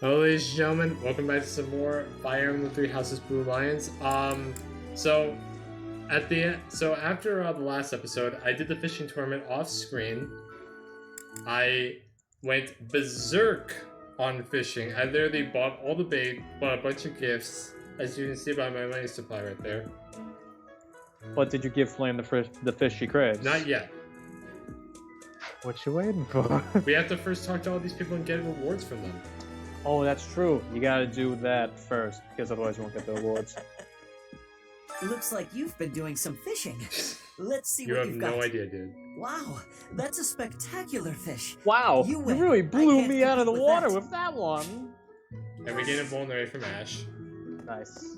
Hello, ladies and gentlemen. Welcome back to some more Fire Emblem Three Houses Blue Lions. So after the last episode, I did the fishing tournament off screen. I went berserk on fishing. I literally bought all the bait, bought a bunch of gifts, as you can see by my money supply right there. What did you give Flame the fish she craves? Not yet. What you waiting for? We have to first talk to all these people and get rewards from them. Oh, that's true. You gotta do that first, because otherwise you won't get the rewards. Looks like you've been doing some fishing. Let's see You what have you've got. no idea, dude. Wow, that's a spectacular fish. Wow, you win. really I blew can't me out of the compete with water that. with that one. And we gained a vulnerability from Ash. Nice.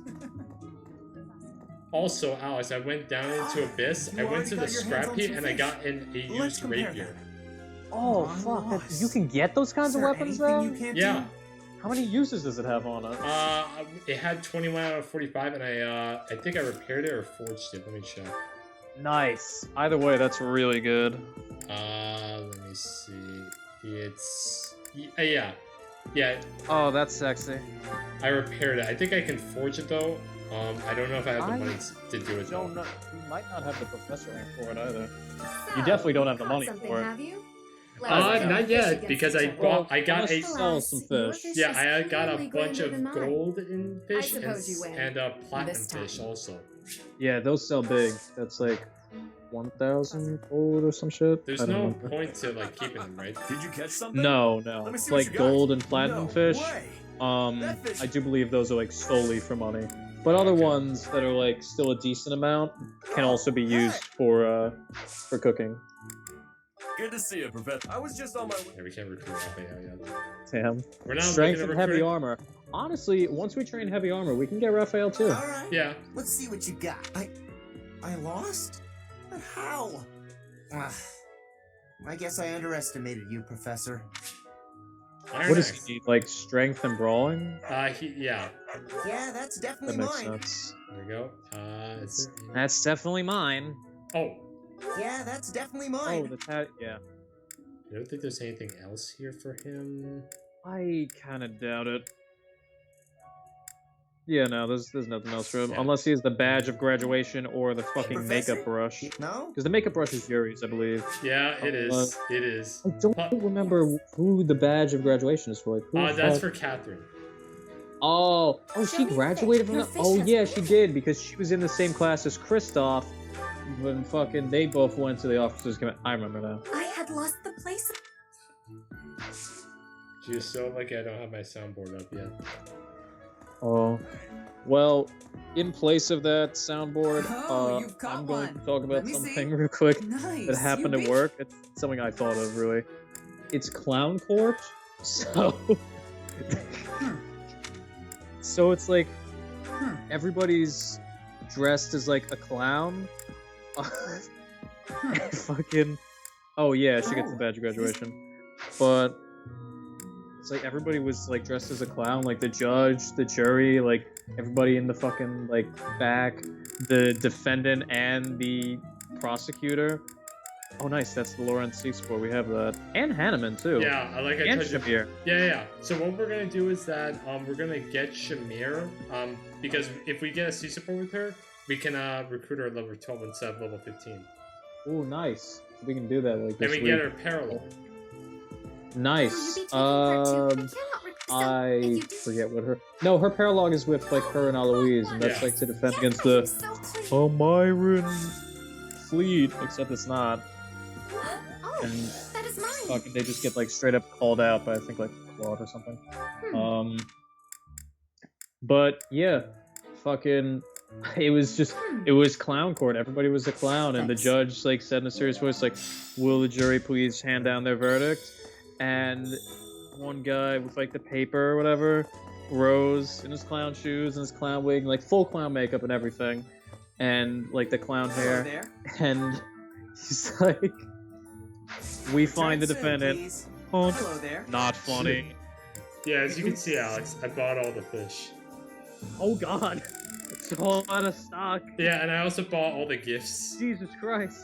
Also, Alex, I went down into Abyss. You I went already to the got your hands scrap on heap some and I fish. got a Let's used compare rapier. Oh, I'm fuck. lost. You can get those kinds Is of there weapons anything there? you can't Yeah. How many uses does it have on it? It had 21 out of 45, and I think I repaired it or forged it. Let me check. Nice. Either way, that's really good. Let me see. It's yeah. Oh, that's sexy. I repaired it. I think I can forge it though. I don't know if I have the I money to do it though. You might not have the professor rank for it either. So, You definitely don't have the caught money something, for it. Have you? Not yet because I Well, got a unless sell some fish. yeah I got a bunch of than mine. gold in fish and, suppose you win. and platinum This time. fish also. Yeah, those sell big. That's like 1,000 gold or some shit. There's I don't no remember. point to like keeping them, right? Did you catch something? No. Let me It's see what like you got. gold and platinum No fish. way. That fish- I do believe those are like solely for money. But other Okay. ones that are like still a decent amount can also be used for cooking. Good to see you, Professor. I was just on my way. Yeah, we can't recruit Raphael yet. Damn. We're not Strength looking and to heavy recruit. armor. Honestly, once we train heavy armor, we can get Raphael too. Alright, Yeah. let's see what you got. I lost? But how? I guess I underestimated you, Professor. Iron What does Axe. he need? Like strength and brawling? Yeah. Yeah, that's That definitely makes mine. sense. There we go. Is it- That's definitely mine. Oh, Yeah, that's definitely Oh, mine. yeah. I don't think there's anything else here for him. I kind of doubt it. Yeah, no, there's nothing else for him. Yeah. Unless he has the badge of graduation or the fucking Professor? makeup brush. No? Because the makeup brush is Yuri's, I believe. Yeah, it is. It is. I don't But- remember who the badge of graduation is for. Like, who the That's fuck- for Catherine. Oh, Show she me graduated fish. from Your that? fish Oh, has yeah, she fish. did, because she was in the same class as Kristoff when fucking they both went to the officers' command. I remember now. I had lost the place. She's so lucky I don't have my soundboard up yet. Oh. Well, in place of that soundboard, Oh, you've caught I'm going to one. talk Let about me something see. real quick Nice. that happened at work. It's something I thought of, really. It's Clown Corp, so... So it's like, everybody's dressed as like a clown. Fucking... Oh yeah, she gets the badge of graduation. But... It's like everybody was like dressed as a clown, like the judge, the jury, like everybody in the fucking like back, the defendant and the prosecutor. Oh nice, that's the Laurent C score. We have that. And Hanneman too. Yeah, I And told you. Shamir. Yeah. So what we're gonna do is that we're gonna get Shamir because if we get a C support with her, we can recruit her at level 12 instead of level 15, Oh nice. We can do that like and this we week. get her parallel. Nice. Will you be taking part two? I cannot so, if I you do- forget what her. No, her paralogue is with like her and Eloise, and that's Yeah. like to defend Yes, against I am the so pleased. Myron fleet. Except it's not. Oh, And that is mine. fucking, they just get like straight up called out by I think like Claude or something. Hmm. But yeah, fucking, it was clown court. Everybody was a clown, and the Thanks. judge like said in a serious voice like, "Will the jury please hand down their verdict?" And one guy with like the paper or whatever rose in his clown shoes and his clown wig, like full clown makeup and everything, and like the clown Hello hair, there. and he's like, "We find the Drinks in, defendant." please. Oh, Hello there. not funny. Yeah, as you can see, Alex, I bought all the fish. Oh God, it's all out of stock. Yeah, and I also bought all the gifts. Jesus Christ,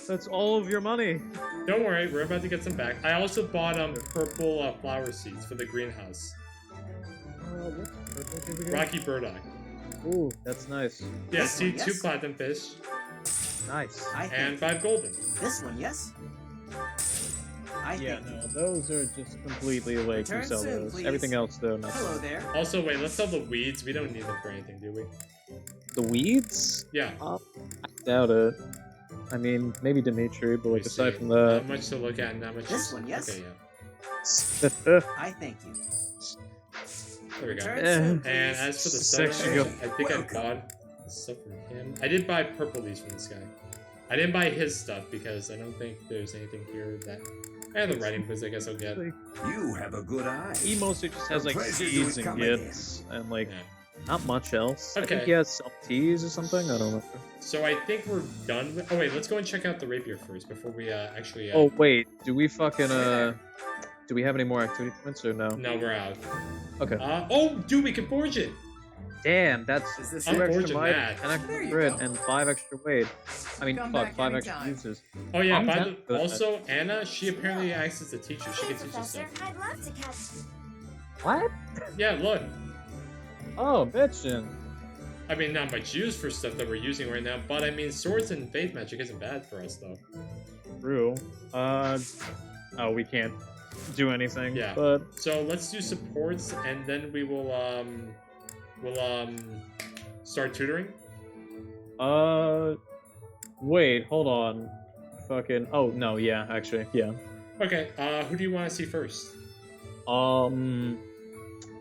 that's all of your money. Don't worry, we're about to get some back. I also bought purple flower seeds for the greenhouse. what's purple tube again? Rocky Burdock. Ooh, that's nice. Yeah, This see, one, 2 yes? platinum fish Nice. I and think 5 golden. this one, yes? I Yeah, think. no, those are just completely like you Return sell soon, those. please. Everything else though, nothing. Hello there. Also, wait, let's sell the weeds. We don't need them for anything, do we? The weeds? Yeah. I doubt it. I mean, maybe Dimitri, but Let me like aside see. from Not that. much to look at, not much This to one, yes? Okay, yeah. I thank you. There we go. Return Eh. soon, please. And as for the Section celebration, go- I think Welcome. I bought stuff from him. I did buy purple leaves from this guy. I didn't buy his stuff because I don't think there's anything here that... And the writing quiz I guess I'll get. You have a good eye. He mostly just has like Pleasure seeds doing and comedy. gifts and like Yeah. not much else. I Okay. think he has some teas or something. I don't know. So I think we're done with... Oh wait, let's go and check out the rapier first before we actually... Oh wait, do we fucking do we have any more activity points or no? No, we're out. Okay. Oh, dude, we can forge it! Damn, that's Is this 2 I'm extra forging might, that. 10 extra There you grit, go. and 5 extra weight. I mean, Come fuck, back 5 extra anytime. uses. Oh yeah, I'm by down the... with that. Also, Anna, she apparently acts as a teacher. She Hey, can teach us Professor, stuff. I'd love to catch. What? Yeah, look. Oh, bitchin'. I mean, not much use for stuff that we're using right now, but I mean, swords and faith magic isn't bad for us, though. True. Oh, we can't do anything. Yeah. But So let's do supports, and then we will, start tutoring. wait, hold on. Fucking. Oh no, yeah, actually, yeah. Okay, who do you want to see first?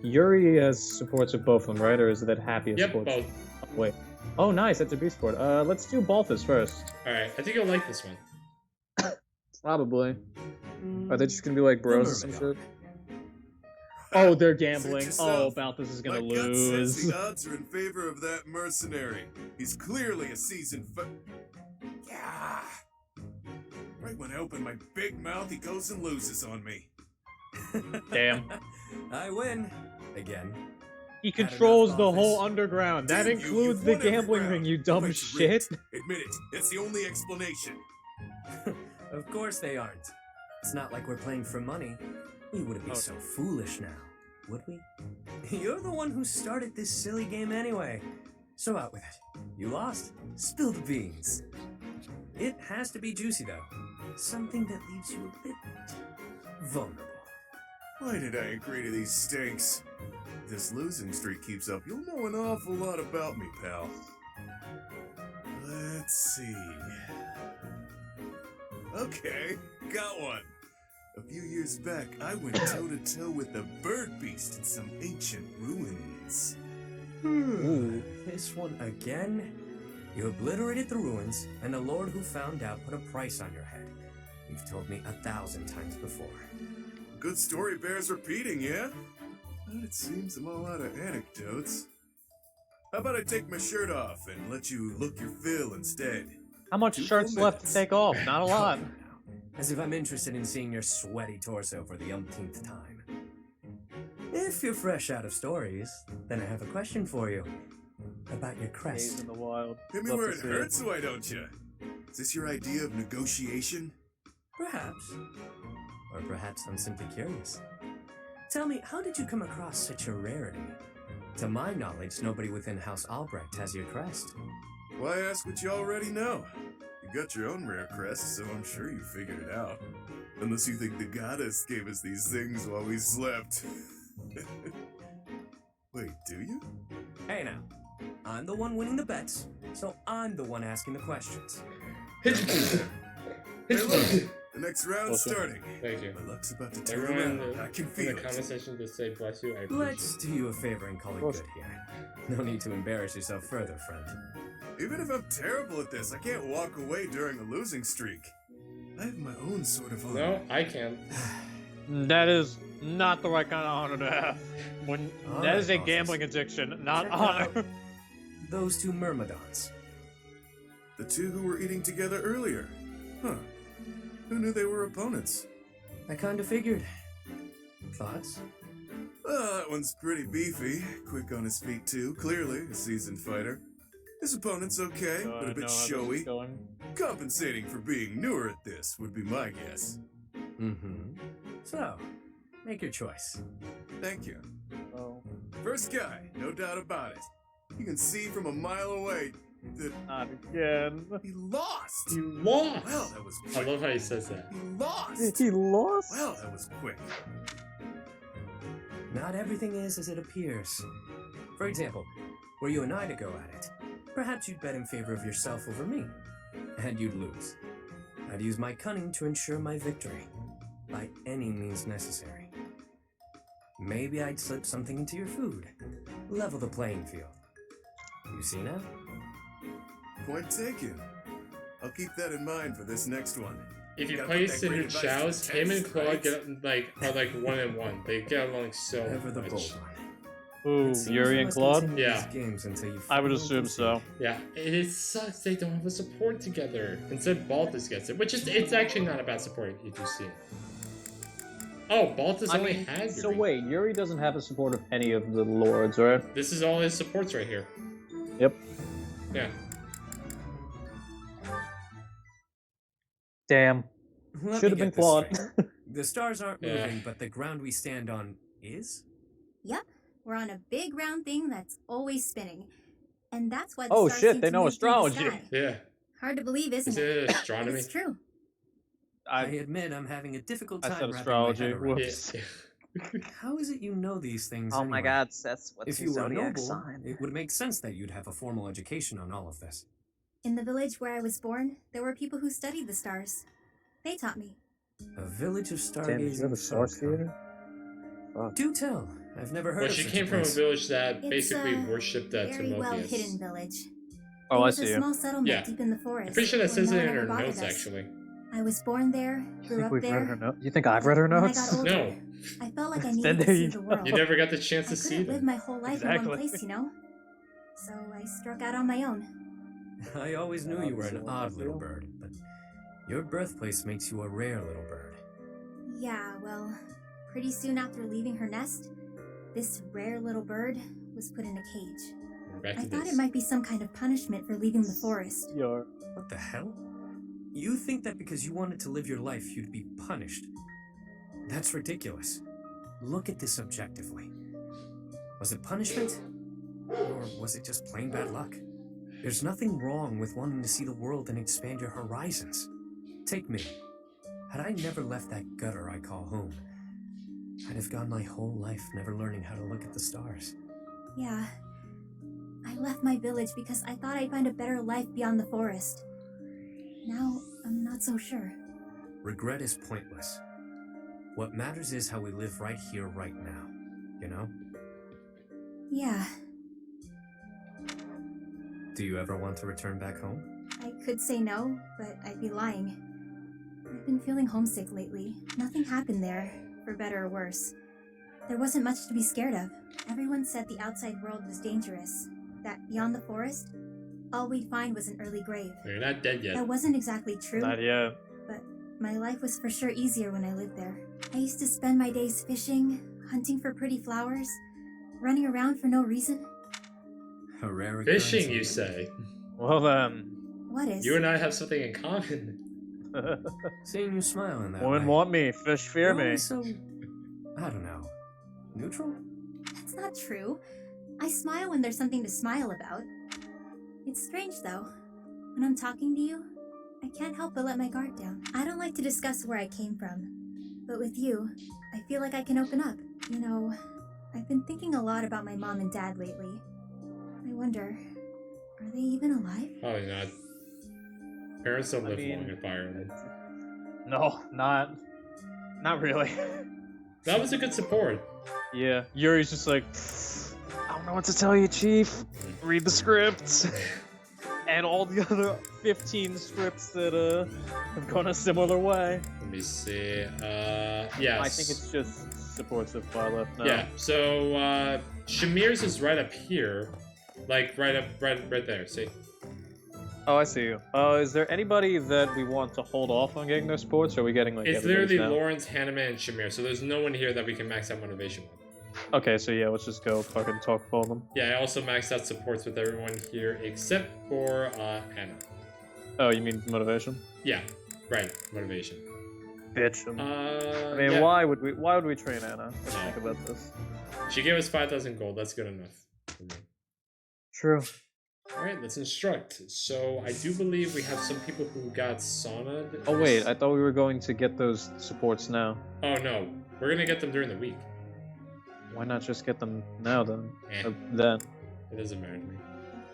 Yuri has supports with both of them, right? Or is it that Happy has Yep, supports? both. Oh, wait. Oh, nice. That's a B sport. Let's do Balthus first. Alright, I think you'll like this one. Probably. Are they just gonna be like bros or some Remember, shit? Oh, they're gambling. Suit Oh, yourself. Balthus is My gonna gut says lose. the odds are in favor of that mercenary. He's clearly a seasoned Yeah. Right when I open my big mouth, he goes and loses on me. Damn. I win. Again. He Had enough, controls the Balthus. whole underground. That Damn you, includes you've the won every gambling round. ring, you dumb But shit. rigged. Admit it. It's the only explanation. Of course they aren't. It's not like we're playing for money. We wouldn't be Oh. so foolish now, would we? You're the one who started this silly game anyway. So out with it. You lost. Spill the beans. It has to be juicy though. Something that leaves you a bit vulnerable. Why did I agree to these stakes? If this losing streak keeps up, you'll know an awful lot about me, pal. Let's see. Okay, got one. A few years back, I went toe-to-toe with the bird beast in some ancient ruins. Ooh. This one again? You obliterated the ruins, and the Lord who found out put a price on your head. You've told me 1,000 times before. Good story bears repeating, yeah? But it seems I'm all out of anecdotes. How about I take my shirt off and let you look your fill instead? How much 2 shirts full left to minutes. take off? Not a lot. Come on now. As if I'm interested in seeing your sweaty torso for the umpteenth time. If you're fresh out of stories, then I have a question for you. About your Days crest. in the wild. Hit me Love where to it see hurts, why don't you? Is this your idea of negotiation? Perhaps. Or perhaps I'm simply curious. Tell me, how did you come across such a rarity? To my knowledge, nobody within House Albrecht has your crest. Why ask what you already know? You got your own rare crest, so I'm sure you figured it out. Unless you think the goddess gave us these things while we slept. Wait, do you? Hey now, I'm the one winning the bets, so I'm the one asking the questions. Hey, look! The next round's Okay. starting. Thank you. My luck's about to turn Everyone around. I can in feel the it. comment section to say bless you, I appreciate Let's do you a favor and call it course. good here. No need to embarrass yourself further, friend. Even if I'm terrible at this, I can't walk away during a losing streak. I have my own sort of honor. No, I can't. That is not the right kind of honor to have. When All that is right, a bosses. gambling addiction, not Check honor. out those two myrmidons. The two who were eating together earlier. Huh. Who knew they were opponents? I kinda figured. Thoughts? That one's pretty beefy. Quick on his feet, too. Clearly, a seasoned fighter. His opponent's okay, but a bit showy. Compensating for being newer at this would be my guess. Mm-hmm. So, make your choice. Thank you. Oh. First guy, no doubt about it. You can see from a mile away that Not again. he lost. You lost! Well, that was I quick. love how he says that. He lost. He lost? Well, that was quick. Not everything is as it appears. For example, were you and I to go at it, perhaps you'd bet in favor of yourself over me, and you'd lose. I'd use my cunning to ensure my victory, by any means necessary. Maybe I'd slip something into your food, level the playing field. You see now? Point taken. I'll keep that in mind for this next one. If you Gotta play put that great Cinder advice Chows, to him and test, Claude right? get are like 1-1. They get along so Ever the much. bold one. Ooh, It seems Yuri you and must Claude? continue Yeah. these games until you I would finally assume so. concede. Yeah, it sucks they don't have a support together. Instead, Baltus gets it, which is it's actually not about support. You do see it. Oh, Baltus I only mean, had Yuri. so wait, Yuri doesn't have the support of any of the lords, right? This is all his supports right here. Yep. Yeah. Damn. Let Should me have been get this Claude. straight. The stars aren't Yeah. moving, but the ground we stand on is? Yep, we're on a big round thing that's always spinning. And that's why the Oh, stars shit, seem they to know move through the astrology. sky. Yeah. Hard to believe, isn't Is it? it But astronomy? it's true. I I admit I'm having a difficult I time said wrapping astrology. my head around. Whoops. Yeah. How is it you know these things Oh my anyway? god, Seth, what's If your you were a zodiac noble, sign? it would make sense that you'd have a formal education on all of this. In the village where I was born, there were people who studied the stars. They taught me. A village of Damn, did you have a stargazing Star folk, huh? Theater? Fuck. Do tell. I've never heard Well, of she such came a from a place. village that It's basically a worshipped very well hidden Timotheus. village. Oh, it I was see a you. small settlement Yeah. deep in the forest. I'm pretty sure that where says no it one in her ever bothered notes, us. actually. I was born there, You grew think up we've there. read her notes? You think I've read her When I notes? got older, No. I felt like I Then needed there to see you the go. world. You never got the chance I to see couldn't live them. my whole life in Exactly. one place, you know? So I struck out on my own. I always knew you were an Obviously, odd little yeah. bird, but your birthplace makes you a rare little bird. Yeah, well, pretty soon after leaving her nest, this rare little bird was put in a cage. We're back I to thought this. it might be some kind of punishment for leaving the forest. Your What the hell? You think that because you wanted to live your life, you'd be punished? That's ridiculous. Look at this objectively. Was it punishment? Or was it just plain bad luck? There's nothing wrong with wanting to see the world and expand your horizons. Take me. Had I never left that gutter I call home, I'd have gone my whole life never learning how to look at the stars. Yeah. I left my village because I thought I'd find a better life beyond the forest. Now, I'm not so sure. Regret is pointless. What matters is how we live right here, right now. You know? Yeah, Do you ever want to return back home? I could say no, but I'd be lying. I've been feeling homesick lately. Nothing happened there, for better or worse. There wasn't much to be scared of. Everyone said the outside world was dangerous. That beyond the forest, all we'd find was an early grave. You're not dead yet. That wasn't exactly true, not yet. but my life was for sure easier when I lived there. I used to spend my days fishing, hunting for pretty flowers, running around for no reason. A rare Fishing, occurrence. you say? Well then. What is? You and I have something in common. Seeing you smile in that Women way. want me, fish fear You're me. always so, I don't know, neutral? That's not true. I smile when there's something to smile about. It's strange, though. When I'm talking to you, I can't help but let my guard down. I don't like to discuss where I came from. But with you, I feel like I can open up. You know, I've been thinking a lot about my mom and dad lately. I wonder, are they even alive? Probably not. Parents don't I live mean- long in Ireland. No, not really. That was a good support. Yeah, Yuri's just like, I don't know what to tell you, Chief. Read the scripts. And all the other 15 scripts that have gone a similar way. Let me see. Yes. I think it's just supports of far left now. Yeah. So Shamir's is right up here, like right there. See? Oh, I see you. Is there anybody that we want to hold off on getting their sports, or are we getting like It's everybody's literally now? Lawrence, Hanneman, and Shamir. So there's no one here that we can max out motivation with. Okay, so yeah, let's just go fucking talk for them. Yeah, I also maxed out supports with everyone here except for Anna. Oh, you mean motivation? Yeah, right. Motivation. Bitch. I mean, yeah. why would we train Anna? Let's No. think about this. She gave us 5,000 gold. That's good enough. True. Alright, let's instruct. So, I do believe we have some people who got sauna. Oh wait, I thought we were going to get those supports now. Oh no, we're gonna get them during the week. Why not just get them now then? Eh, Or then. it doesn't matter to me.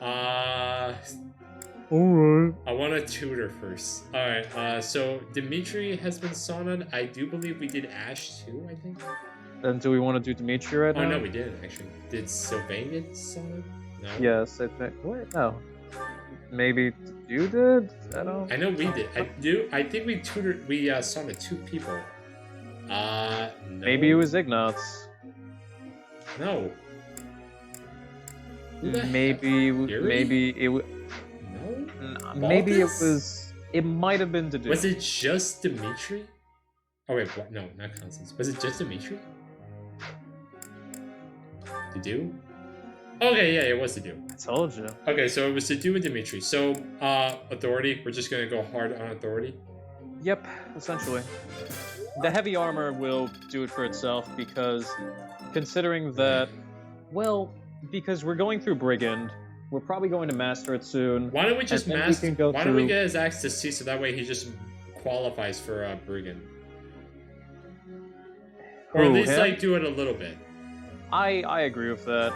Alright. I want to tutor first. Alright, so Dimitri has been saunaed. I do believe we did Ash too, I think. Then do we want to do Dimitri right now? Oh no, we didn't actually. Did Sylvain get saunaed? No. Yes, I think. Wait, no. Maybe you did? I don't. I know we did. I think we tutored. We saunaed 2 people. No. Maybe it was Ignatz. No. Who the Maybe. heck? Yuri? Maybe it. No. Maybe it Balthus? was. It might have been to do. Was it just Dimitri? Oh wait, what? No, not Constance. Was it just Dimitri? To do? Okay, yeah, it was to do. I told you. Okay, so it was to do with Dimitri. So, authority. We're just gonna go hard on authority. Yep, essentially. The heavy armor will do it for itself because, considering that, well, because we're going through Brigand, we're probably going to master it soon. Why don't we just and then master? we can go Why don't we through- get his axe to C so that way he just qualifies for Brigand, or at Who, least him? like do it a little bit. I agree with that.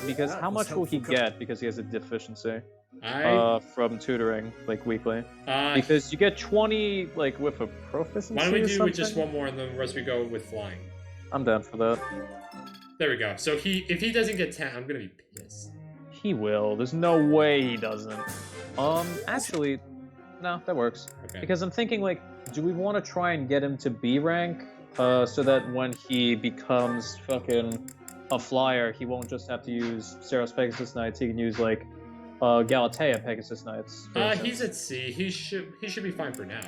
Because That how was much will he helpful. get because he has a deficiency? I From tutoring, like weekly. uh, Because you get 20, like with a proficiency. why don't we or do something? just one more and then the rest we go with flying? I'm down for that. There we go. So if he doesn't get 10, I'm gonna be pissed. He will. There's no way he doesn't. Actually, no, that works. Okay. Because I'm thinking, like, do we want to try and get him to B rank, so that when he becomes fucking a flyer, he won't just have to use Seros Pegasus Knights. He can use like Galatea Pegasus Knights. for instance. He's at C. He should be fine for now.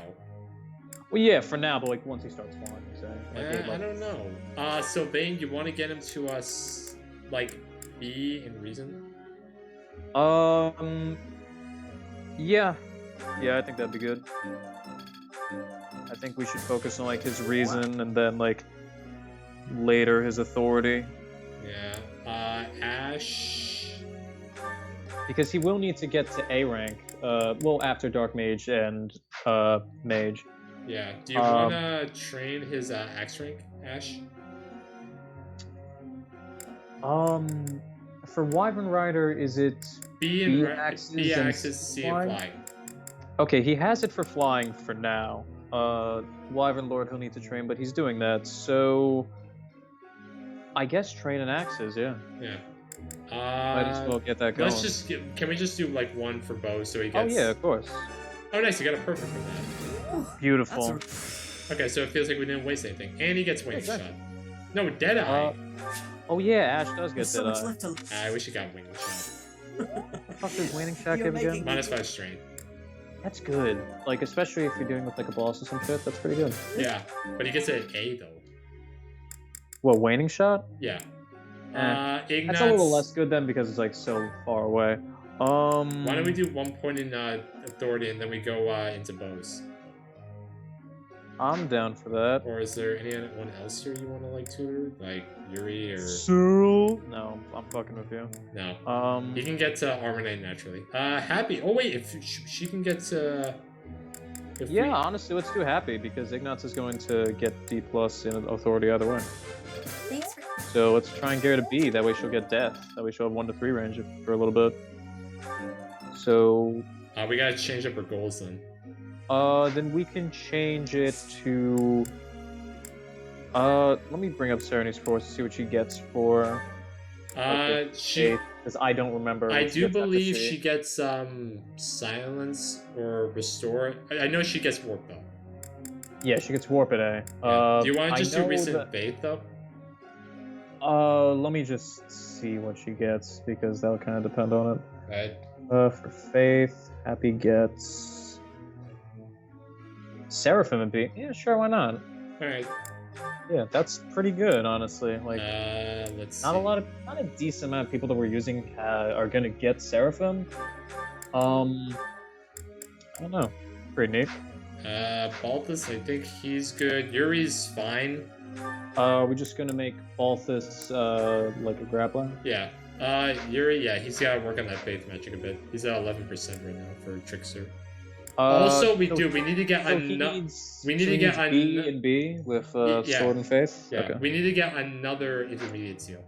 Well, yeah, for now, but like once he starts flying, I'm saying. Like, I don't know. Sylvain, you want to get him to us like B in reason? Yeah, I think that'd be good. I think we should focus on like his reason and then like later his authority, Yeah. Ash. because he will need to get to A rank. Well, after Dark Mage and Mage. Yeah. Do you want to train his axe rank, Ash? For Wyvern Rider, is it B and axes B and axis, C and flying? flying. Okay, he has it for flying for now. Wyvern Lord he'll need to train, but he's doing that, so I guess train an axes, yeah. Yeah. Might as well get that going. Let's just can we just do like one for bow so he Oh gets? yeah, of course. Oh nice, you got a perfect for that. Beautiful. Okay, so it feels like we didn't waste anything, and he gets wing Exactly. shot. No, Deadeye. Oh yeah, Ash does get There's so much that. left to. I wish he got wing shot. Fuck does Waning Shack You're give again? making- -5 strain. That's good. Like especially if you're doing with like a boss or some shit, that's pretty good. Yeah, but he gets it at A though. What, Waning Shot? Yeah. Eh, Ignatz. That's a little less good then because it's like so far away. Why don't we do 1 point in authority and then we go into bows? I'm down for that. Or is there anyone else here you want to like tutor, like Yuri or Cyril? No, I'm fucking with you. no? You can get to Armor Knight naturally. Happy. Oh wait, if she can get to. If Yeah, we- honestly, let's do Happy because Ignatz is going to get D plus in authority either way. Thanks for. So let's try and get her to B. That way she'll get death. That way she'll have 1 to 3 range for a little bit. So, we gotta change up her goals then. then we can change it to. Let me bring up Serene's Force to see what she gets for. She. Because I don't remember. I what do gets after believe C. she gets silence or restore. I know she gets warp though. Yeah, she gets Warp at A. Yeah. Do you want I to just do know recent that- faith though? Let me just see what she gets because that'll kind of depend on it. Right. For Faith, Happy gets Seraphim and B. Yeah, sure, why not? All right. Yeah, that's pretty good, honestly. Like, Let's. not a decent amount of people that we're using are gonna get Seraphim. I don't know. Pretty neat. Balthus, I think he's good. Yuri's fine. We're just gonna make Balthus like a grappler. Yeah. Yuri, yeah, he's gotta work on that faith magic a bit. He's at 11% right now for Trickster. Also, we need to get we need to get B and B with Sword and Faith. Yeah, Okay. we need to get another intermediate seal.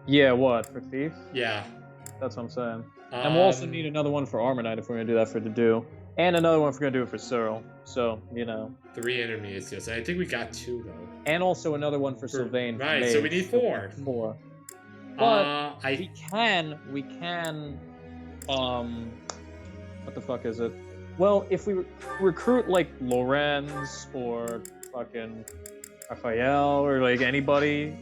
Yeah, what for Thief? Yeah. That's what I'm saying. And we'll also need another one for Armor Knight if we're gonna do that for Dedu, and another one if we're gonna do it for Cyril. So 3 intermediate seals. I think we got 2 though. And also another one for Sylvain. Right, so we need 4. 4. But we can what the fuck is it? Well, if we recruit like Lorenz or fucking Raphael or like anybody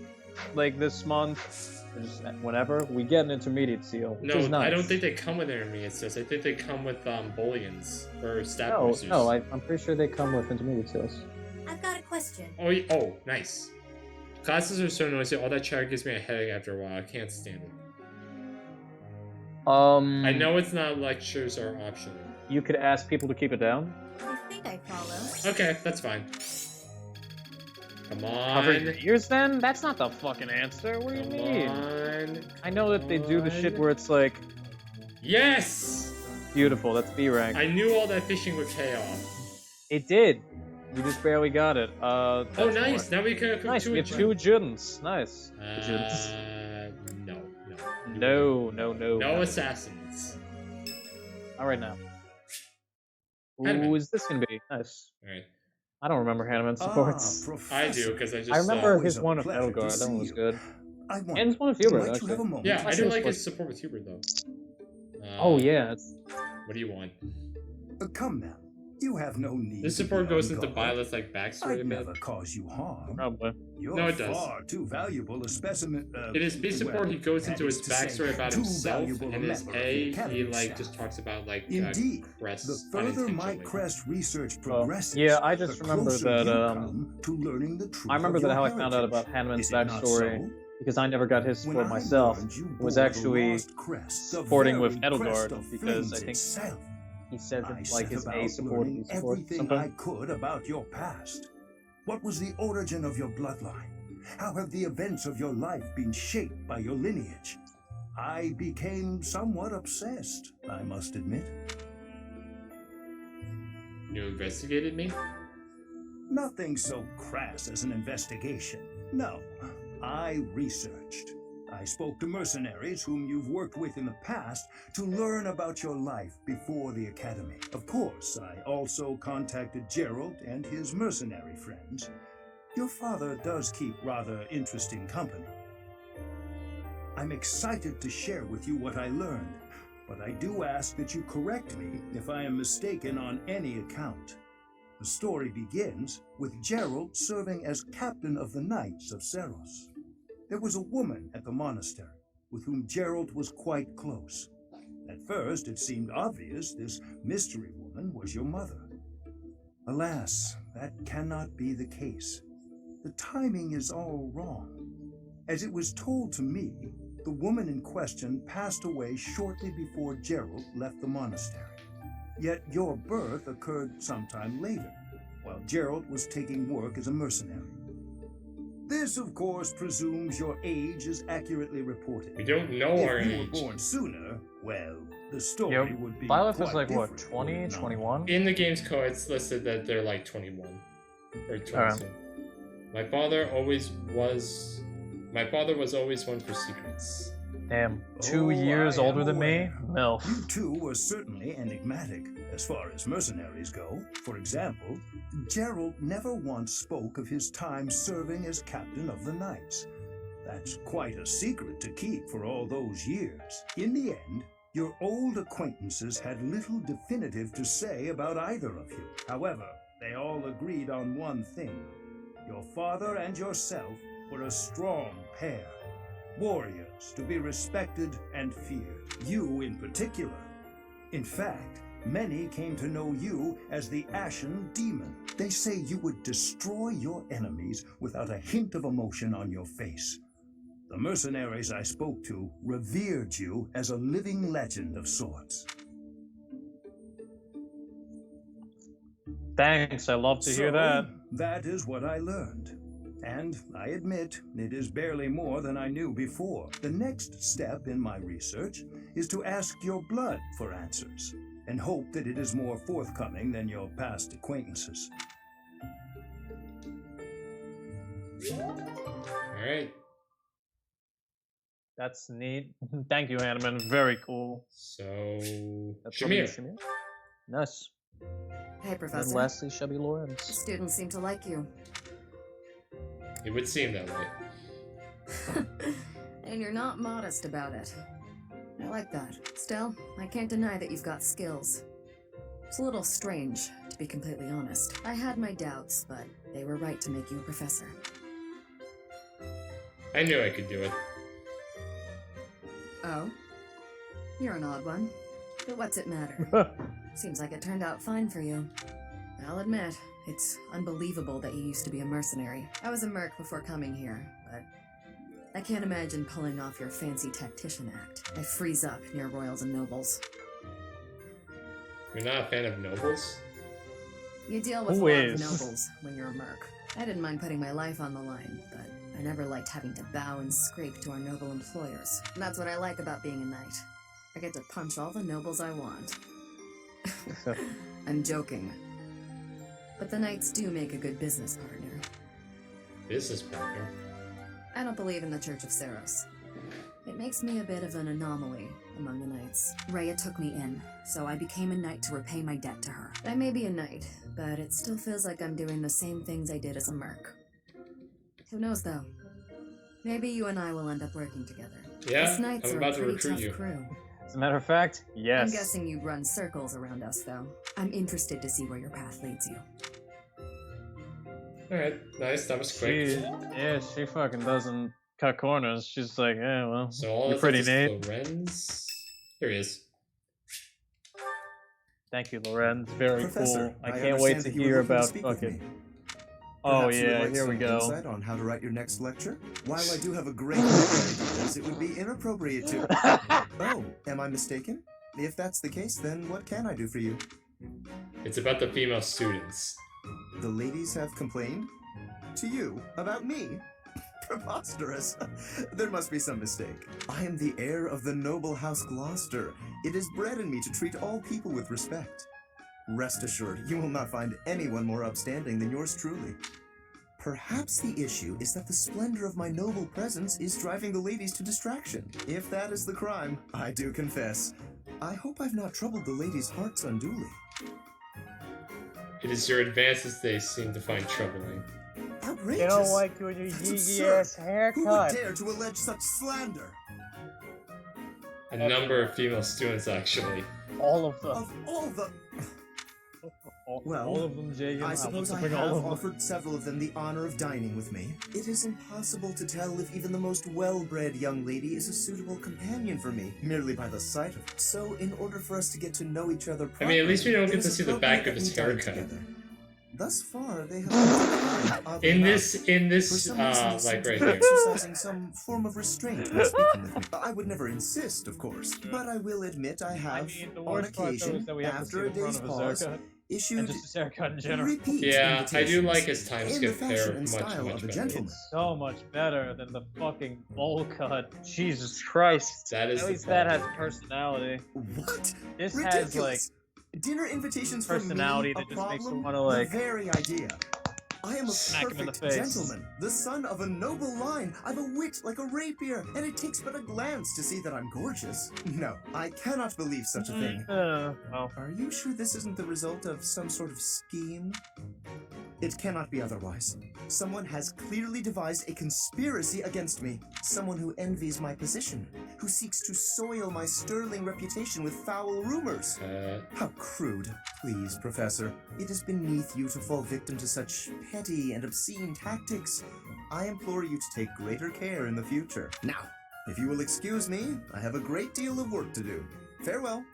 like this month, or just whenever, we get an intermediate seal, which is nice. I don't think they come with intermediate seals. I think they come with bullions or stat boosters. No, I'm pretty sure they come with intermediate seals. I've got a question. Oh, nice. Classes are so noisy. All that chatter gives me a headache after a while. I can't stand it. I know it's not lectures are optional. You could ask people to keep it down. I think I follow. Okay, that's fine. Come on. Cover your ears then? That's not the fucking answer. What do you mean? On. I know that they do the shit where it's like... Yes! Beautiful, that's B rank. I knew all that fishing would pay off. It did. We just barely got it. Oh, nice. Now we can nice. We have 2 Judens. Nice. No. No assassins. All right now. Who is this gonna be? Nice. All right. I don't remember Hanneman supports. I do because I just. I remember his one of Edelgard. That one was good. And his one of Hubert actually. Yeah, I do like his support with Hubert though. Oh yeah. What do you want? Come now. You have no need. This support goes into Violet's like backstory a bit. Never cause you harm. Probably. No, it does. Far too valuable a specimen. It is B support. He goes into his backstory about himself, and his A, he like just talks about like indeed. Crest. The further my Crest research progresses, yeah, I just remember that. To learning the truth I remember that how I found out about Hanneman's backstory. Because I never got his support myself, was actually supporting with Edelgard, because I think he said that like his A support, he supports everything I could about your past. What was the origin of your bloodline? How have the events of your life been shaped by your lineage? I became somewhat obsessed, I must admit. You investigated me? Nothing so crass as an investigation. No, I researched. I spoke to mercenaries whom you've worked with in the past to learn about your life before the academy. Of course, I also contacted Gerald and his mercenary friends. Your father does keep rather interesting company. I'm excited to share with you what I learned, but I do ask that you correct me if I am mistaken on any account. The story begins with Gerald serving as captain of the Knights of Seros. There was a woman at the monastery with whom Gerald was quite close. At first, it seemed obvious this mystery woman was your mother. Alas, that cannot be the case. The timing is all wrong. As it was told to me, the woman in question passed away shortly before Gerald left the monastery. Yet your birth occurred sometime later, while Gerald was taking work as a mercenary. This, of course, presumes your age is accurately reported. We don't know our age. If you were born sooner, well, the story would be Violet was quite like, what, different, 20, would it not? 21? In the game's code, it's listed that they're like 21 or 22. My father was always one for secrets. Damn, 2 years I am older than me? aware. No. You two were certainly enigmatic as far as mercenaries go. For example, Gerald never once spoke of his time serving as captain of the Knights. That's quite a secret to keep for all those years. In the end, your old acquaintances had little definitive to say about either of you. However, they all agreed on one thing. Your father and yourself were a strong pair. Warriors to be respected and feared. You in particular. In fact, many came to know you as the Ashen Demon. They say you would destroy your enemies without a hint of emotion on your face. The mercenaries I spoke to revered you as a living legend of sorts. Thanks, I love to hear that. That is what I learned. And I admit, it is barely more than I knew before. The next step in my research is to ask your blood for answers, and hope that it is more forthcoming than your past acquaintances. Alright. That's neat. Thank you, Hanneman. Very cool. So... Shamir. Shamir. Nice. Hey, And Professor. lastly, Chevy The Lawrence. students seem to like you. It would seem that way. And you're not modest about it. I like that. Still, I can't deny that you've got skills. It's a little strange, to be completely honest. I had my doubts, but they were right to make you a professor. I knew I could do it. Oh? You're an odd one. But what's it matter? Seems like it turned out fine for you. I'll admit, it's unbelievable that you used to be a mercenary. I was a merc before coming here, but I can't imagine pulling off your fancy tactician act. I freeze up near royals and nobles. You're not a fan of nobles? You deal with Who a lot of is? nobles when you're a merc. I didn't mind putting my life on the line, but I never liked having to bow and scrape to our noble employers. And that's what I like about being a knight. I get to punch all the nobles I want. I'm joking. But the knights do make a good business partner. Business partner? I don't believe in the Church of Saros. It makes me a bit of an anomaly among the knights. Rhea took me in, so I became a knight to repay my debt to her. I may be a knight, but it still feels like I'm doing the same things I did as a merc. Who knows, though? Maybe you and I will end up working together. Yeah, Us knights I'm are about a to pretty recruit tough you. crew. As a matter of fact, yes. I'm guessing you'd run circles around us, though. I'm interested to see where your path leads you. Alright, nice, that was quick. She fucking doesn't cut corners. She's like, yeah, well, So all you're of pretty this neat. is Lorenz. Here he is. Thank you, Lorenz. Very Professor, cool. I can't wait understand to that you were hear looking to about speak with fucking. me. Oh Perhaps you would yeah, like here we some go. Insight on how to write your next lecture. While I do have a great many ideas, it would be inappropriate to. Oh, am I mistaken? If that's the case, then what can I do for you? It's about the female students. The ladies have complained? To you? About me? Preposterous. There must be some mistake. I am the heir of the noble house Gloucester. It is bred in me to treat all people with respect. Rest assured, you will not find anyone more upstanding than yours truly. Perhaps the issue is that the splendor of my noble presence is driving the ladies to distraction. If that is the crime, I do confess. I hope I've not troubled the ladies' hearts unduly. It is your advances they seem to find troubling. Outrageous! They don't like you and your That's yeezy absurd. ass Who would haircut. dare to allege such slander? A number of female students, actually. All of them. Of all the... Well, all of them, Jagan. I suppose I bring have all of them. offered several of them the honor of dining with me. It is impossible to tell if even the most well-bred young lady is a suitable companion for me, merely by the sight of it. So, in order for us to get to know each other I properly, mean, at least we don't it get is to see the back of appropriate his that we dine haircut. together. Thus far, they have oddly In enough, this, for some reason, they seem like to right be here. exercising some form of restraint when speaking with me. I would never insist, of course, but I will admit I I have, mean, the on worst part though occasion, is that we have to see after a the front day's of his pause, haircut. issued And just his haircut in general. repeat Yeah, I do like his invitations time in skip the hair fashion and much, style much of a better. gentleman. It's so much better than the fucking bowl cut. Jesus Christ. That is At the least that has problem. personality. What? This Ridiculous. has like Dinner invitations for personality me, that a just makes problem? you wanna, like, The very idea. I am a smack him in the perfect face. gentleman, the son of a noble line. I've a wit like a rapier, and it takes but a glance to see that I'm gorgeous. No, I cannot believe such a thing. well, Are you sure this isn't the result of some sort of scheme? It cannot be otherwise. Someone has clearly devised a conspiracy against me. Someone who envies my position, who seeks to soil my sterling reputation with foul rumors. How crude. Please, Professor. It is beneath you to fall victim to such petty and obscene tactics. I implore you to take greater care in the future. Now, if you will excuse me, I have a great deal of work to do. Farewell.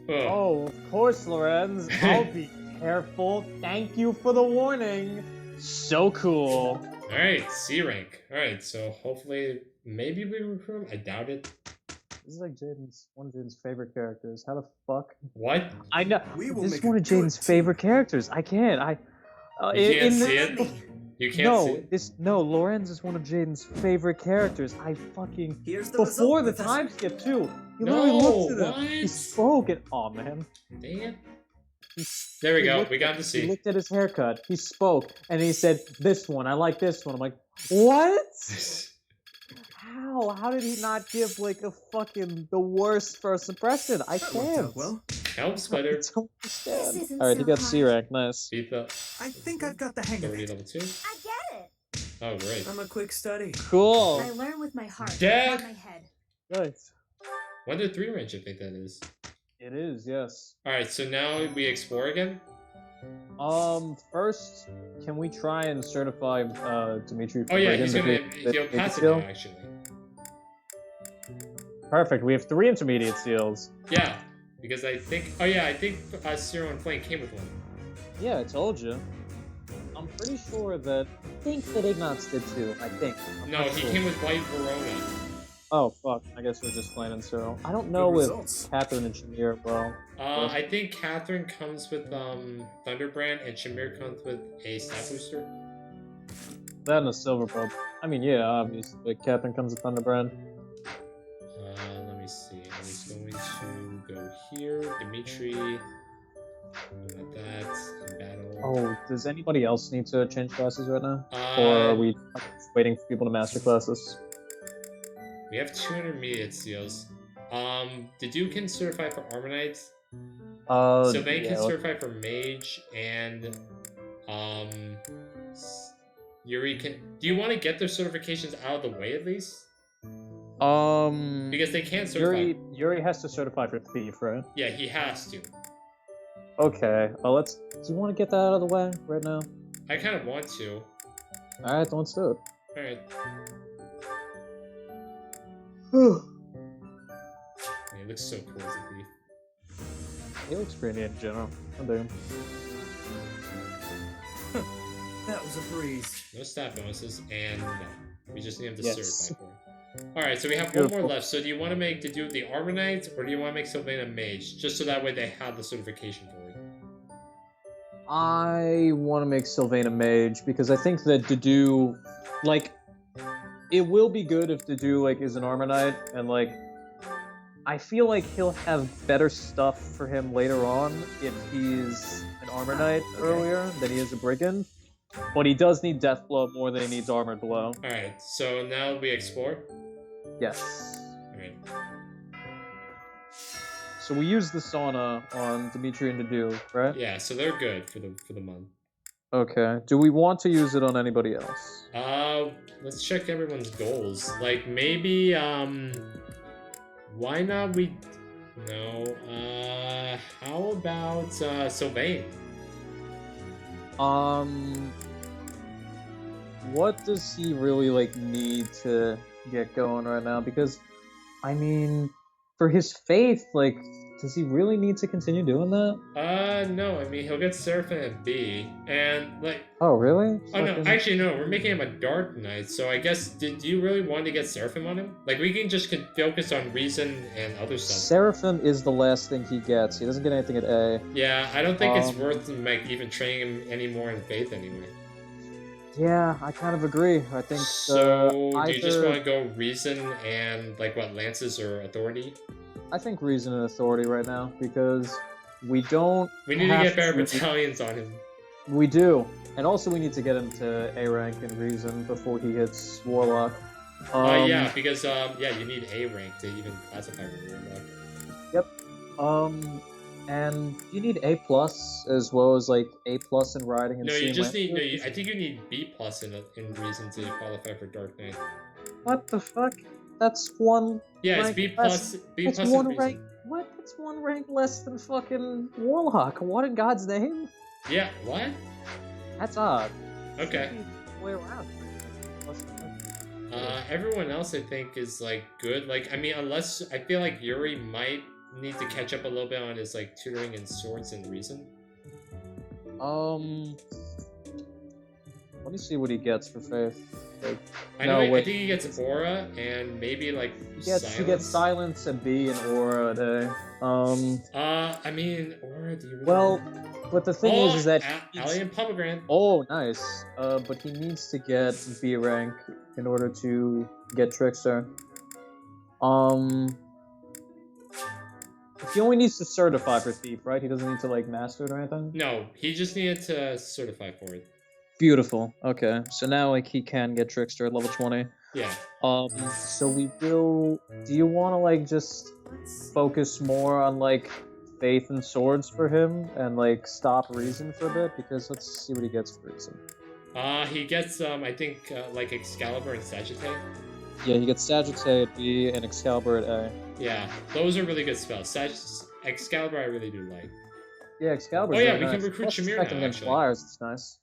oh, of course, Lorenz. I'll be careful. Thank you for the warning. So cool. Alright, C rank. Alright, so hopefully, maybe we recruit him? I doubt it. This is like one of Jaden's favorite characters. How the fuck? What? I know. We will This make is one a of Jaden's good favorite characters. I can't. You can't in see the- it? You can't see it? No, Lorenz is one of Jaden's favorite characters. I fucking Here's the before result, the Professor. time skip too. He No, literally looked at him. what? He spoke and oh man. Dang it. There we He go. looked- We got to He see. looked at his haircut. He spoke and he said, "This one, I like this one." I'm like, what? How? How did he not give like a fucking the worst first impression? I That worked can't. out well. Helps I better. don't understand. isn't All right, he so got C hard. rank. Nice. Beat the I think I've got the hang of 30 it. level 2. I get it. Oh, great. I'm a quick study. Cool. I learn with my heart, Dad! not my head. Nice. Wonder 3 range, I think that is. It is. Yes. Alright, so now we explore again? First, can we try and certify Dimitri? Oh yeah, Brigand, he's the gonna big- he'll big pass it seal? now, actually. Perfect. We have 3 intermediate seals. Yeah, because I think Zero and Flame came with one. Yeah, I told you. I'm pretty sure that. I think that Ignatz did too. I think. I'm No, not he sure. came with White Verona. Oh fuck! I guess we're just playing in Cyril. I don't know Good if results. Catherine and Shamir. Well, I think Catherine comes with Thunderbrand and Shamir comes with a Stat Booster. that and a silver probe. I mean, yeah, obviously. Catherine comes with Thunderbrand. Let me see. I was going to go here. Dimitri. About that. In battle. Oh, does anybody else need to change classes right now, Uh, or are we waiting for people to master classes? We have 2 intermediate seals. The Duke can certify for Armor Knights. Sylvain yeah, can certify for Mage, and Yuri can. Do you want to get their certifications out of the way at least? Because they can't certify. Yuri has to certify for thief, right? Yeah, he has to. Okay. Well, let's. Do you want to get that out of the way right now? I kind of want to. All right, let's do it. All right. Yeah, it looks so cool as a thief. He looks pretty neat in general. I dig him. That was a breeze. No stat bonuses, and no. We just need him to Yes. certify for it. Alright, so we have one Beautiful. more left. So do you want to make to do the Armor Knight, or do you want to make Sylvain a Mage? Just so that way they have the certification for it. I want to make Sylvain a mage because I think that Dedu, like, it will be good if Dedu like is an armor knight, and like, I feel like he'll have better stuff for him later on if he's an armor knight earlier than he is a brigand. But he does need death blow more than he needs armored blow. Alright, so now we explore. Yes. Alright. So we use the sauna on Dimitri and Dedu, right? Yeah, so they're good for the month. Okay. Do we want to use it on anybody else? Let's check everyone's goals. Like maybe why not we no, how about Sylvain? What does he really like need to get going right now? Because I mean, for his faith, like, does he really need to continue doing that? No, I mean he'll get Seraphim at B, and like Oh, really? oh no, Fucking- actually no, we're making him a Dark Knight, so I guess do you really want to get Seraphim on him? Like we can just focus on Reason and other stuff. Seraphim is the last thing he gets. He doesn't get anything at A. Yeah, I don't think it's Um, worth like even training him anymore in Faith anyway. Yeah, I kind of agree. I think So do you just either- want to go Reason and like what Lances or Authority? I think Reason and Authority right now because we don't. We need to have get better to- battalions on him. We do, and also we need to get him to A rank in Reason before he hits Warlock. Yeah, because yeah, you need A rank to even classify for Warlock. And you need A plus as well as like A plus in riding and No, C you in just need. No, Lancer. I think you need B plus in Reason to qualify for Dark Knight. What the fuck? That's one. Yeah, it's rank B less- plus. B That's plus in one Reason. rank. What? That's one rank less than fucking Warlock. What in God's name? Yeah. What? That's odd. Okay. Should be the way around. Everyone else I think is like good. Like I mean, unless I feel like Yuri might need to catch up a little bit on his like tutoring in Swords and Reason. Let me see what he gets for faith. Like, I no, know. I wait. think he gets aura and maybe like He silence. gets silence, a B, and aura a day. I mean, aura. Do you really Well, but the thing is that Alien Pomegranate. oh, nice. But he needs to get B rank in order to get Trickster. He only needs to certify for Thief, right? He doesn't need to like master it or anything. No, he just needed to certify for it. Beautiful. Okay, so now like he can get Trickster at level 20. Yeah. So we will. Do you want to like just focus more on like faith and swords for him, and like stop reason for a bit? Because let's see what he gets for reason. He gets I think like Excalibur and Sagittae. Yeah, he gets Sagittae at B and Excalibur at A. Yeah, those are really good spells. Excalibur I really do like. Yeah, Excalibur. Oh yeah, we can recruit Plus, Shamir attacking now. against Actually. flyers, it's nice.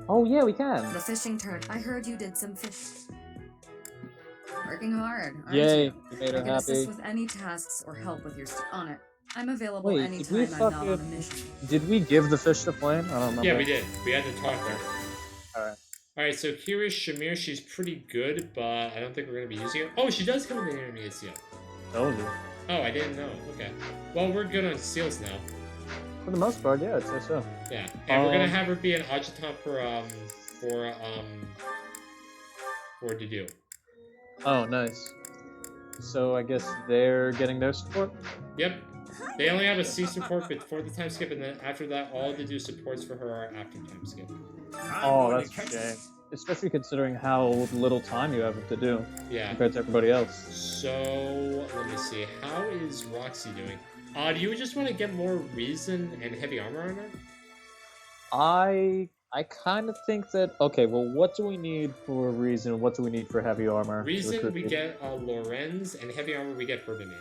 Oh yeah, we can. The fishing turn. I heard you did some fish. Working hard, aren't Yay, you? you made I her can assist happy. with any tasks or help with your on it. I'm available Wait, anytime did we I'm not on a fucking- mission. Did we give the fish to Flame? I don't remember. Yeah, we did. We had to talk her. Alright. Alright, so here is Shamir. She's pretty good, but I don't think we're going to be using her. Oh, she does come with the intermediate seal. Told you. Oh, I didn't know. Okay. Well, we're good on seals now. For the most part, yeah, I'd say so. Yeah. And we're going to have her be an adjutant for Dedu. Oh, nice. So I guess they're getting their support? Yep. They only have a C support before the time skip, and then after that, all Dedu supports for her are after time skip. Oh, that's a shame. Especially considering how little time you have to do Yeah. compared to everybody else. So, let me see. How is Roxy doing? Do you just want to get more reason and heavy armor on her? I kind of think that... Okay, well, what do we need for reason? What do we need for heavy armor? to Reason, recruit we people? get Lorenz, and heavy armor, we get Ferdinand.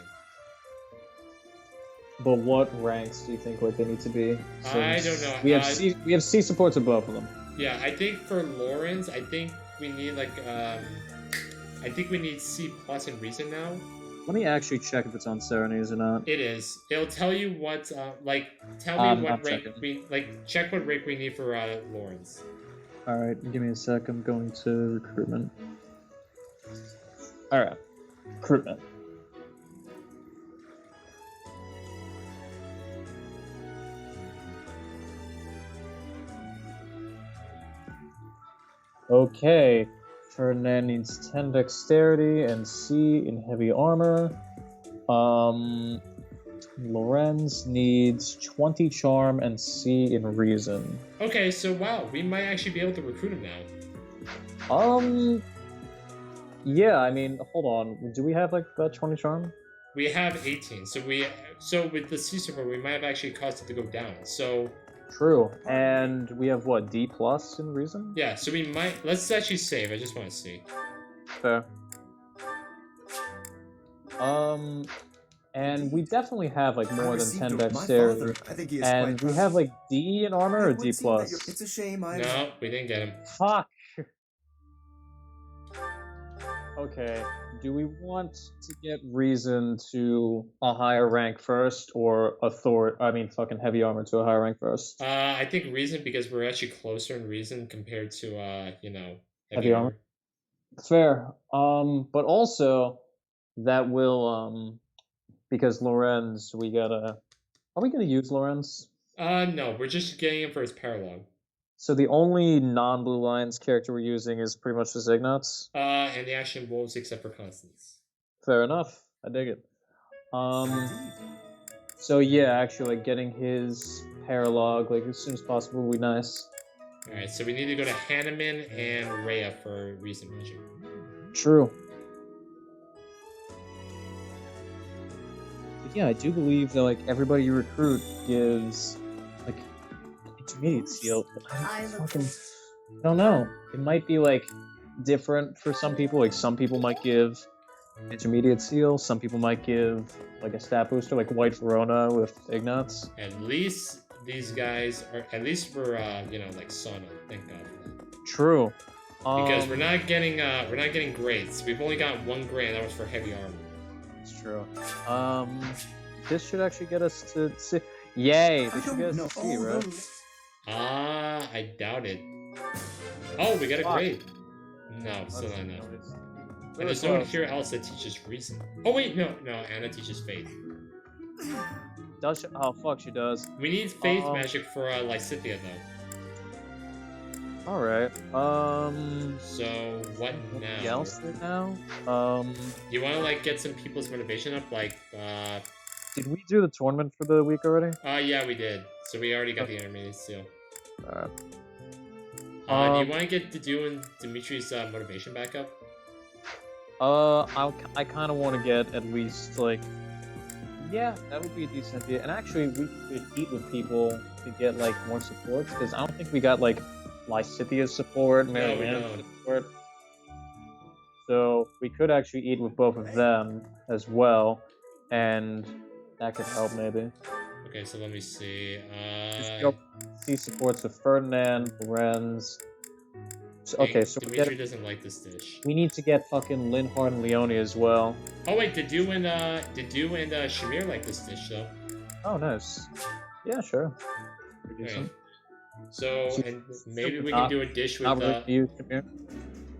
But what ranks do you think like they need to be? I don't know. We have we have C supports of both of them. Yeah, I think for Lorenz, I think we need like I think we need C plus in reason now. Let me actually check if it's on Serenades or not. It is. It'll tell you what like tell me what I'm rank checking. we like. Check what rank we need for Lorenz. All right, give me a sec. I'm going to recruitment. All right, recruitment. Okay, Ferdinand needs 10 dexterity and C in heavy armor. Lorenz needs 20 charm and C in reason. Okay, so wow, we might actually be able to recruit him now. Yeah, I mean, hold on. Do we have like about 20 charm? We have 18, so with the C support, we might have actually caused it to go down. So True. And we have what, D plus in reason? yeah, so we might. Let's actually save. I just want to see. Fair. And we definitely have like more than 10 dexterity. I think he is And quite we have like D in armor or It would D seem that plus? you're- It's a shame I... No, we didn't get him. Fuck. Okay. Do we want to get reason to a higher rank first, or fucking heavy armor to a higher rank first? I think reason because we're actually closer in reason compared to Heavy armor? Fair. But also that will because Lorenz, we gotta. Are we gonna use Lorenz? No, we're just getting him for his paralog. So the only non-Blue Lions character we're using is pretty much the Zignots. And the action wolves except for Constance. Fair enough. I dig it. So yeah, actually, like, getting his paralog like as soon as possible would be nice. Alright, so we need to go to Hanneman and Rhea for reason magic. True. But yeah, I do believe that like everybody you recruit gives like intermediate seal. I don't know. It might be like different for some people. Like some people might give intermediate seal. Some people might give like a stat booster, like White Verona with Ignatz. At least these guys are. At least for like Sana. Thank God for that. True. Because we're not getting grades. We've only got one grade. That was for heavy armor. It's true. This should actually get us to C. Yay! This should get us to C, right? I doubt it. Oh, we got a grade. No, still That's not enough. noticed. And there's no one here else that teaches reason. Oh wait, no, Anna teaches faith. Does she? Oh fuck, she does. We need faith magic for Lysithia though. All right. So what now? Anything else right now? You want to like get some people's motivation up, like Did we do the tournament for the week already? yeah, we did. So we already got the intermediate seal. Alright. Do you want to get Dedu and Dimitri's motivation back up? I kind of want to get at least like, yeah, that would be a decent idea. And actually, we could eat with people to get like more supports because I don't think we got like Lysithia's support, Mary Ann's support. So we could actually eat with both of them as well, and that could help maybe. Okay, so let me see. Just go see supports with Ferdinand, Lorenz. So, okay, so Dimitri doesn't like this dish. we need to get fucking Linhardt and Leonie as well. Oh wait, Dedu and Shamir like this dish though. Oh, nice. Yeah, sure. Okay. So, and maybe we can do a dish with you, Shamir.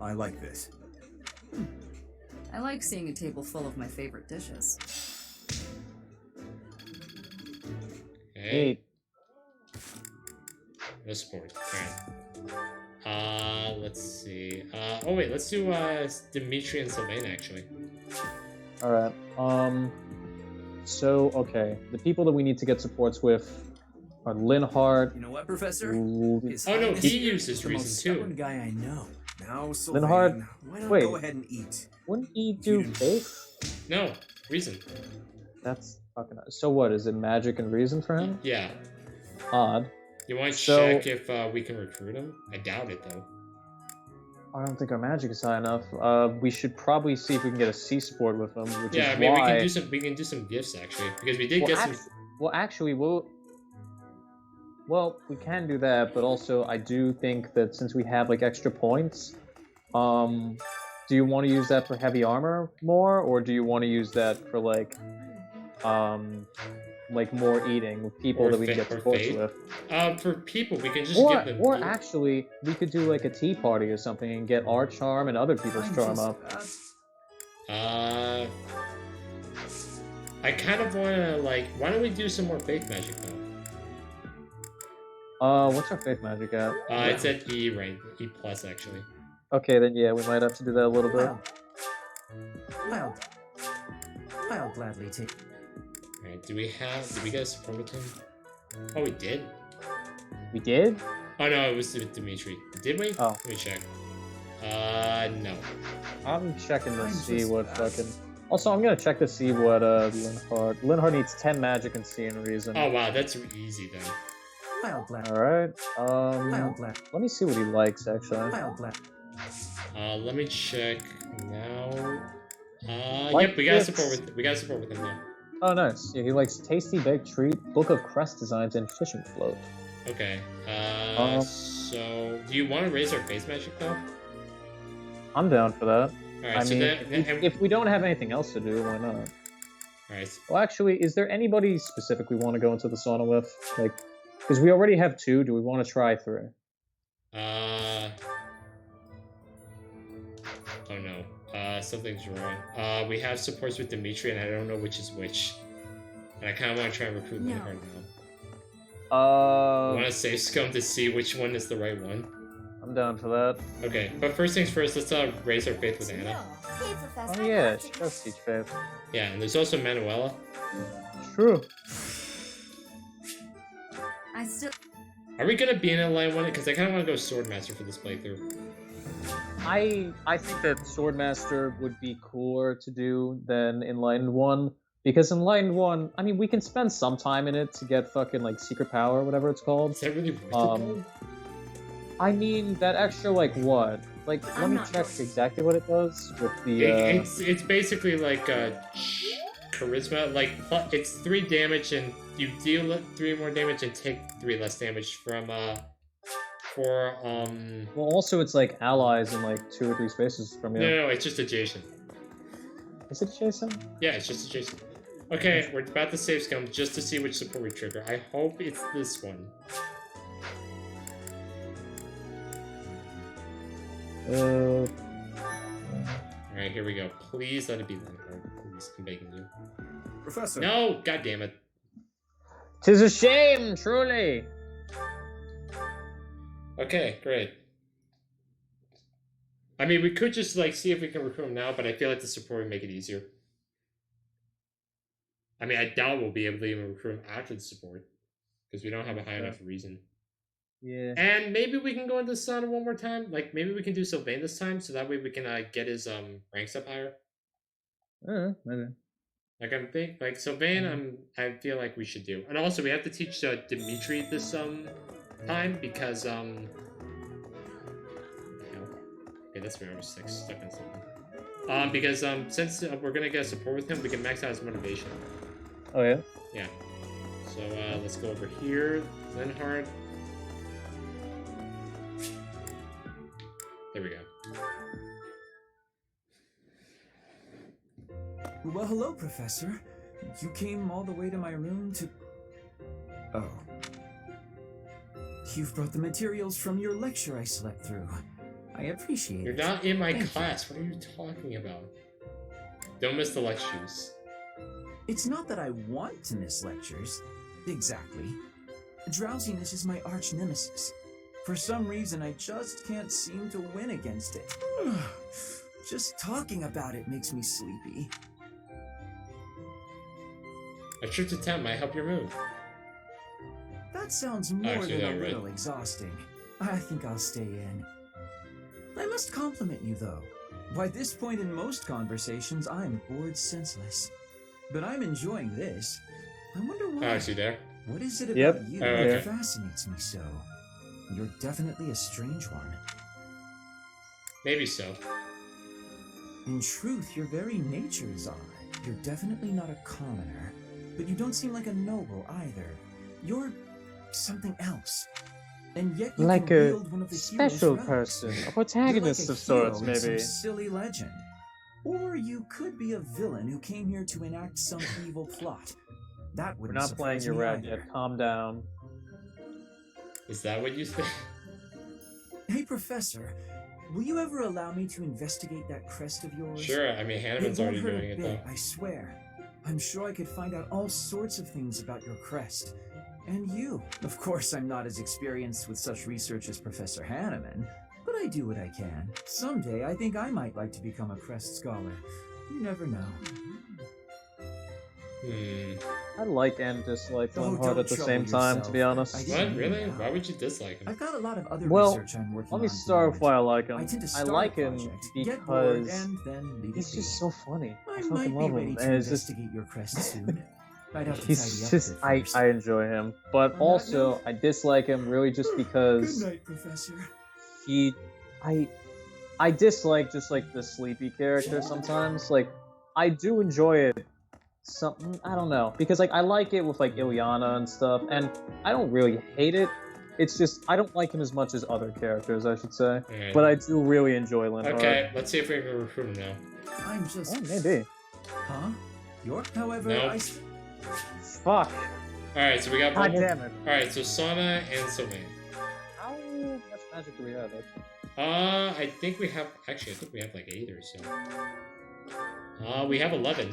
I like this. I like seeing a table full of my favorite dishes. Hey. No support. Alright. Let's see. Oh wait, let's do Dimitri and Sylvain actually. Alright. So okay, the people that we need to get supports with are Linhardt. You know what, Professor? Oh no, he uses reason too. Guy I know. Now, Linhardt, why not wait. go ahead and eat? Wouldn't he do faith? No, reason. That's fucking. So what? Is it magic and reason for him? Yeah. Odd. You want to check if we can recruit him? I doubt it though. I don't think our magic is high enough. We should probably see if we can get a C support with him. Which Yeah, is I mean why... we can do some gifts actually because we did get some. Well, we can do that, but also I do think that since we have like extra points, do you want to use that for heavy armor more, or do you want to use that for like more eating with people that we can get supports with? For people, we can just give them. Or actually, we could do like a tea party or something and get our charm and other people's charm up. I kind of want to like. Why don't we do some more faith magic though? What's our faith magic at? It's at E rank, E plus actually. Okay, then yeah, we might have to do that a little bit. I'll gladly take. Alright, did we get a support with him? Oh, we did? We did? Oh no, it was with Dimitri. Did we? Oh. Let me check. No. I'm checking to see what fucking... Also, I'm gonna check to see what, Linhardt... Linhardt needs 10 magic and C and reason. Oh wow, that's easy then. Alright, let me see what he likes, actually. Let me check now. Like Yep, we got this. support with him now. Oh, nice. Yeah, he likes tasty baked treat, book of crest designs, and fishing float. Okay. So do you want to raise our face magic though? I'm down for that. Alright, I so mean, if we don't have anything else to do, why not? Alright. Well, actually, is there anybody specific we want to go into the sauna with? Like, because we already have 2, do we want to try 3? Oh no. Something's wrong. We have supports with Dimitri, and I don't know which is which. And I kind of want to try and recruit Linhardt now. I want to save Scum to see which one is the right one. I'm down for that. Okay, but first things first, let's raise our faith with Anna. Hey, Professor. Oh yeah, she does teach faith. Yeah, and there's also Manuela. True. I still. Are we gonna be in Line 1? Because I kind of want to go Swordmaster for this playthrough. I think that Swordmaster would be cooler to do than Enlightened 1. Because Enlightened 1, I mean, we can spend some time in it to get fucking, like, Secret Power, or whatever it's called. Is that really worth it? I mean, that extra, like, what? Like, let me check exactly what it does with the, It's basically like, Charisma. Like, it's 3 damage, and you deal 3 more damage and take 3 less damage from, Well, also it's, like, allies in, like, 2 or 3 spaces from you. No, it's just adjacent. Is it adjacent? Yeah, it's just adjacent. Okay, we're about to save Scum just to see which support we trigger. I hope it's this one. Alright, here we go. Please let it be Linhardt. Please, I'm begging you. Professor. No! God damn it. 'Tis a shame, truly. Okay, great. I mean, we could just, like, see if we can recruit him now, but I feel like the support would make it easier. I mean, I doubt we'll be able to even recruit him after the support, because we don't have a high enough reason. Yeah. And maybe we can go into Sana one more time. Like, maybe we can do Sylvain this time, so that way we can get his ranks up higher. Maybe. Like, I'm think like Sylvain, I feel like we should do. And also, we have to teach Dimitri this time because what the hell? Okay, that's where I was stuck in something. Because since we're gonna get support with him, we can max out his motivation. Oh yeah. Yeah. So let's go over here, Linhardt. There we go. Well, hello, Professor. You came all the way to my room to... Oh. You've brought the materials from your lecture I slept through. I appreciate it. You're not in my Thank class. What are you talking about? Don't miss the lectures. It's not that I want to miss lectures. Exactly. Drowsiness is my arch nemesis. For some reason, I just can't seem to win against it. Just talking about it makes me sleepy. A trip to town might help your mood. That sounds more Actually, than a not little really. exhausting. I think I'll stay in. I must compliment you, though. By this point in most conversations, I'm bored senseless. But I'm enjoying this. I wonder why. Oh, I see there. What is it about Yep. you Oh, that okay. fascinates me so? You're definitely a strange one. Maybe so. In truth, your very nature is odd. You're definitely not a commoner, but you don't seem like a noble either. You're something else. And yet you Like can a wield one of the special hero's person, relics. a protagonist You're of like a sorts, hero in some maybe. silly legend. Or you could be a villain who came here to enact some evil plot. That We're wouldn't not playing surprise your me rap either. yet. Calm down. Is that what you think? Hey, Professor, will you ever allow me to investigate that crest of yours? Sure, I mean, It Hanneman's won't already hurt doing a it, bit, though. I swear. I'm sure I could find out all sorts of things about your crest. And you. Of course, I'm not as experienced with such research as Professor Hanneman, but I do what I can. Someday, I think I might like to become a crest scholar. You never know. I like and dislike Oh, Linhardt don't at the same trouble time, to be yourself. honest. I What? didn't mean Really? now. Why would you dislike him? I've got a lot of other Well, research I'm working let on. me at the start with moment. why I like him. I tend to I start like a him project, get bored, because and then leave he's it be. just so funny. I I fucking might be love ready him. to And it's just, investigate your crest soon. I'd have to he's tidy up just, a bit I first. enjoy him. But On that also, note- I dislike him really just because Good night, Professor. I dislike just like the sleepy character sometimes. Like, I do enjoy it. I don't know, because like I like it with like Ilyana and stuff, and I don't really hate it. It's just I don't like him as much as other characters, I should say. Alright. But I do really enjoy Linhardt. Okay, let's see if we can recruit him now. I'm just... Oh, maybe. Huh? You're... However, Nope. Fuck. Alright, so we got one God more. damn it. Alright, so Sana and Sylvain. How much magic do we have? I think we have... Actually, I think we have like 8 or so. We have 11.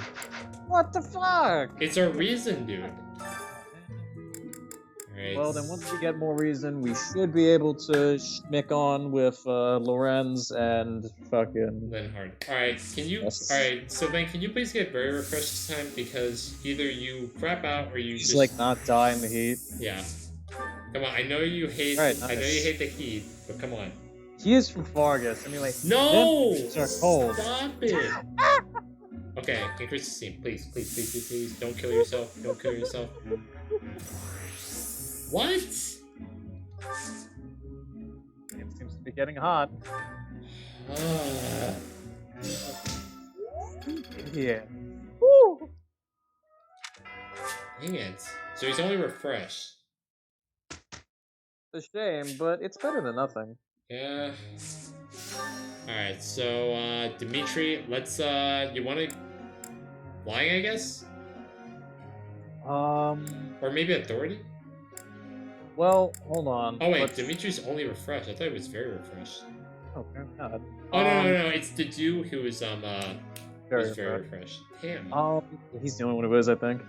What the fuck? It's our reason, dude. Alright. Well, then once we get more reason, we should be able to schmick on with Lorenz and fucking... Linhardt. Alright, can you... Yes. Alright, so then can you please get very refreshed this time? Because either you crap out or you He's just... like not die in the heat. Yeah. Come on, I know you hate... Alright, I know nice. you hate the heat, but come on. He is from Fargus. I mean, like, No! them are cold. Stop it! Okay, increase the steam. Please, please, please, please, please. Don't kill yourself. Don't kill yourself. What? It seems to be getting hot. Ah. Yeah. Woo! Dang it. So he's only refreshed. It's a shame, but it's better than nothing. Yeah. Alright, so, Dimitri, let's, you wanna... Flying, I guess? Or maybe Authority? Well, hold on. Oh wait, Let's- Dimitri's only refreshed. I thought he was very refreshed. Oh, God. Oh no, it's the dude who was Very who's very fresh. Damn. He's the only one who is, I think.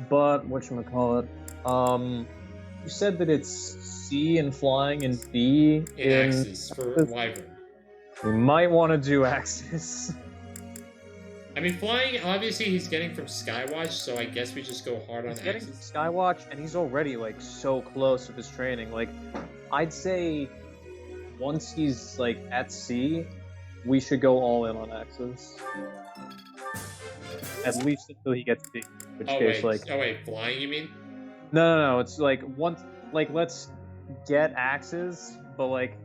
But whatchamacallit, you said that it's C in flying and B in Axis for Wyvern. We might want to do Axis. I mean, flying, obviously he's getting from Skywatch, so I guess we just go hard on He's getting Axis. Skywatch, and he's already, like, so close with his training. Like, I'd say once he's, like, at C, we should go all in on Axis. At least until he gets B. Which case, wait, flying, you mean? No, it's, like, once, like, let's get Axis, but, like...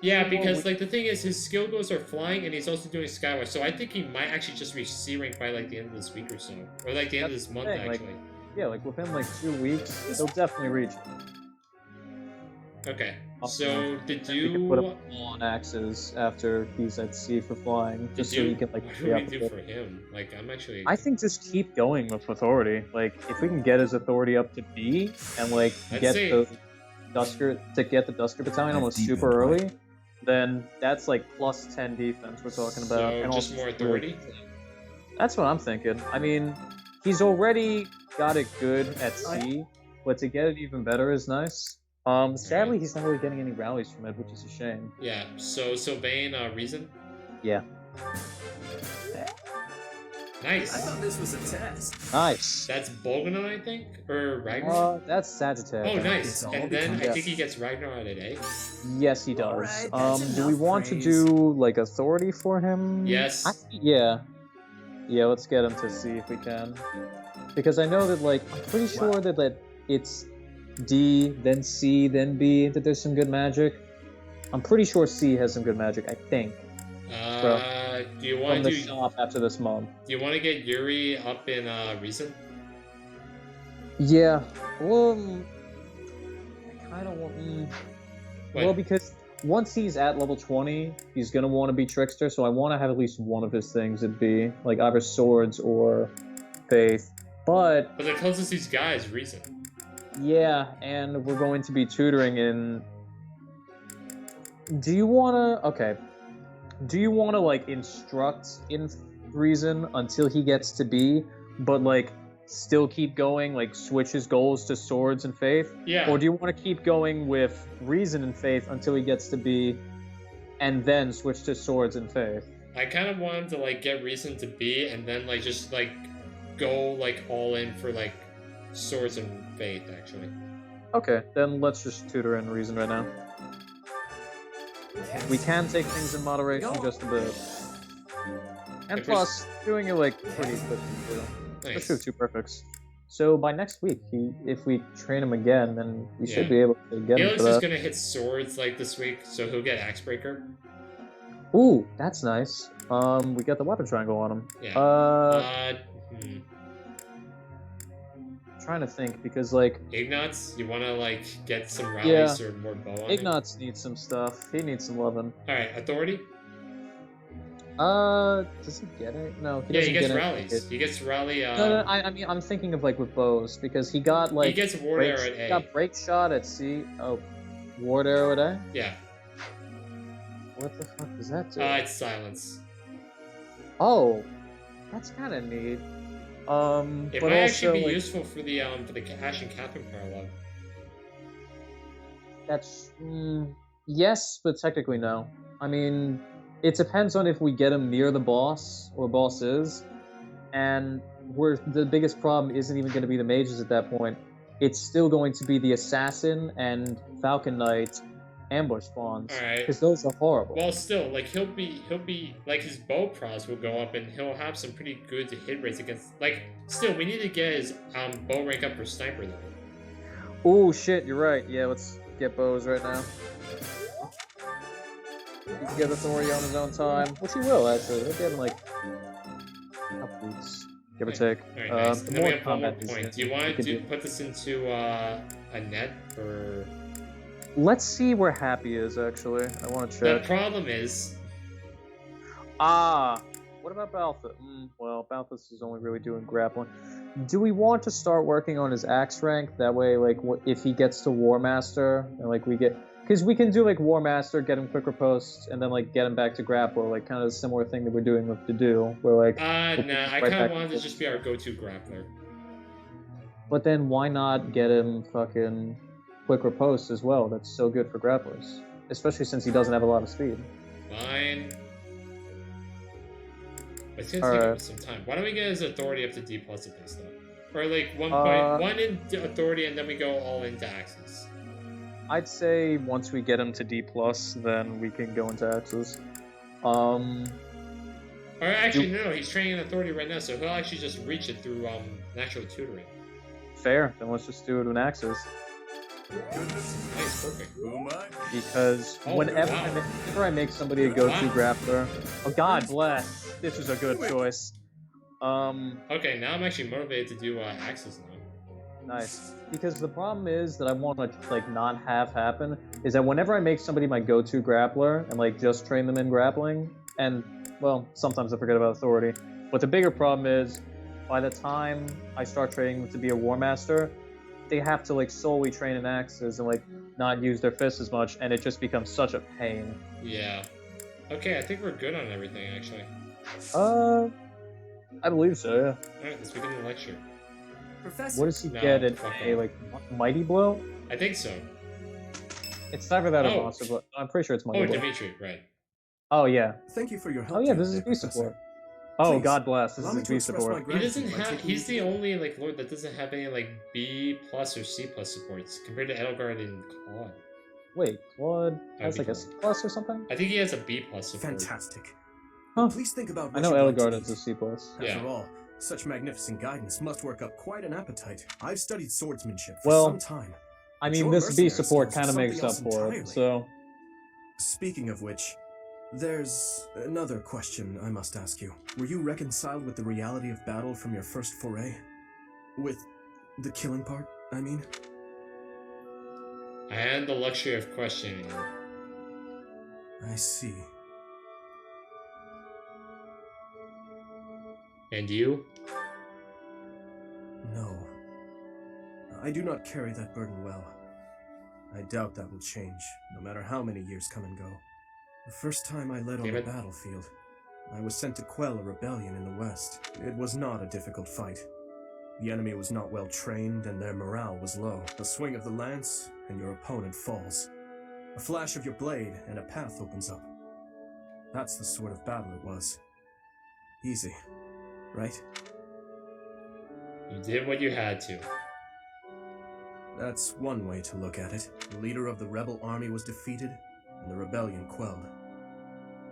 Yeah, because, like, the thing is, his skill goals are flying, and he's also doing Skywatch, so I think he might actually just reach C rank by, like, the end of this week or so. Or, like, the end of this month, actually. Like, yeah, like, within, like, 2 weeks, he'll definitely reach it. Okay, so the dude... We can put him on Axis after he's at C for flying, just so he can, like... What do we do for him? Like, I'm actually... I think just keep going with Authority. Like, if we can get his Authority up to B, and, like, get the Dusker Battalion almost super early... then that's like plus 10 defense we're talking about. So and just more authority? That's what I'm thinking. I mean, he's already got it good at C, but to get it even better is nice. Sadly, he's not really getting any rallies from it, which is a shame. Yeah, so Sylvain, Reason? Yeah. Nice. I thought this was a test. Nice. That's Bolganon, I think? Or Ragnar? That's Sagittarius. Oh, nice. And then I think he gets Ragnar at an A? Yes, he does. Right, do we want to do, like, Authority for him? Yes. Yeah, let's get him to C if we can. Because I know that, like, I'm pretty sure that it's D, then C, then B, that there's some good magic. I'm pretty sure C has some good magic, I think. Do you want to do... shop after this month. Do you want to get Yuri up in, Reason? Yeah, well, I kind of want... Well, because once he's at level 20, he's going to want to be Trickster, so I want to have at least one of his things at B, like either Swords or Faith. But the closest he's got is Reason. Yeah, and we're going to be tutoring in... Do you want to... Okay. Do you want to, like, instruct in Reason until he gets to B, but, like, still keep going, like, switch his goals to Swords and Faith? Yeah. Or do you want to keep going with Reason and Faith until he gets to B, and then switch to Swords and Faith? I kind of wanted to, like, get Reason to B, and then, like, just, like, go, like, all in for, like, Swords and Faith, actually. Okay, then let's just tutor in Reason right now. We can take things in moderation just a bit. And plus, doing it, like, pretty quickly, too. Nice. Especially with 2 perfects. So by next week, if we train him again, then we should be able to get him for that. Felix is gonna hit Swords, like, this week, so he'll get Axebreaker. Ooh, that's nice. We got the weapon triangle on him. Yeah. Trying to think, because, like... Ignatz? You wanna, like, get some rallies or more bow on Ignatz needs some stuff. He needs some loving. Alright, Authority? Does he get it? No, he doesn't he gets get rallies. It. He gets rally, No, I mean, I'm thinking of, like, with bows, because he got, like... He gets Ward Arrow at A. He got Break Shot at C. Oh, Ward Arrow at A? Yeah. What the fuck does that do? It's Silence. Oh, that's kind of neat. It but might also, actually be like, useful for the Ash and Catherine parallel. That's yes, but technically no. I mean, it depends on if we get him near the boss or bosses, and where the biggest problem isn't even going to be the mages at that point. It's still going to be the assassin and Falcon Knight ambush spawns, because those are horrible. Well, still, like, he'll be like, his bow pros will go up, and he'll have some pretty good hit rates against, like, still, we need to get his bow rank up for sniper though. Oh shit, you're right. Yeah, let's get bows right now. He can get authority on his own time, which he will actually. He'll get in like a couple weeks, give or take. Alright, nice. The Then more we have one more combat point. Do you want to put this into a net, or... Let's see where Happy is, actually. I want to check. The problem is... What about Balthus? Well, Balthus is only really doing grappling. Do we want to start working on his axe rank? That way, like, if he gets to War Master, and, like, we get... Because we can do like War Master, get him quick riposte, and then like get him back to Grappler, like kind of a similar thing that we're doing with Do, where like. Nah, I right kind of back wanted to to- just be our go-to grappler. But then why not get him fucking quick riposte as well? That's so good for grapplers, especially since he doesn't have a lot of speed. Fine. But it's gonna take him some time. Why don't we get his authority up to D+ at least, though? Or like 1.1 in authority, and then we go all into Axis. I'd say once we get him to D+, then we can go into Axis. Or actually, no, he's training in authority right now, so he'll actually just reach it through natural tutoring. Fair. Then let's just do it in Axis. Nice, perfect. Who am I? Because whenever I make somebody a go-to grappler, oh God bless, this is a good choice. Okay, now I'm actually motivated to do Axis now. Nice. Because the problem is that I want to like not have happen is that whenever I make somebody my go-to grappler and like just train them in grappling, and well, sometimes I forget about authority. But the bigger problem is by the time I start training them to be a War Master, they have to like solely train in axes and like not use their fists as much, and it just becomes such a pain. Yeah. Okay, I think we're good on everything actually. I believe so. Yeah. Alright, let's begin the lecture. Professor. What does he get at a like Mighty Blow? I think so. It's never that or Monster Blow. I'm pretty sure it's Mighty Oh, Blow. Dimitri, right. Oh yeah. Thank you for your help. Oh yeah, this is today, B Professor. support. Oh Please, God bless, this allow is me his to B express my support. He doesn't gratitude by have. taking He's you- the only like lord that doesn't have any like B+ or C+ supports compared to Edelgard and Claude. Wait, Claude has be like a cool. C plus or something? I think he has a B+ support. Fantastic. Huh. Please think about I what know you'd like to Edelgard eat. is a C plus. After Yeah. all, such magnificent guidance must work up quite an appetite. I've studied swordsmanship for Well, some time. I But mean, your this B mercenary support skills are kind of makes up something for else it. entirely. So Speaking of which, there's another question I must ask you. Were you reconciled with the reality of battle from your first foray? With the killing part, I mean? I had the luxury of questioning. I see. And you? No. I do not carry that burden well. I doubt that will change, no matter how many years come and go. The first time I led on the David? battlefield, I was sent to quell a rebellion in the west. It was not a difficult fight. The enemy was not well trained, and their morale was low. A swing of the lance, and your opponent falls. A flash of your blade, and a path opens up. That's the sort of battle it was. Easy, right? You did what you had to. That's one way to look at it. The leader of the rebel army was defeated, and the rebellion quelled.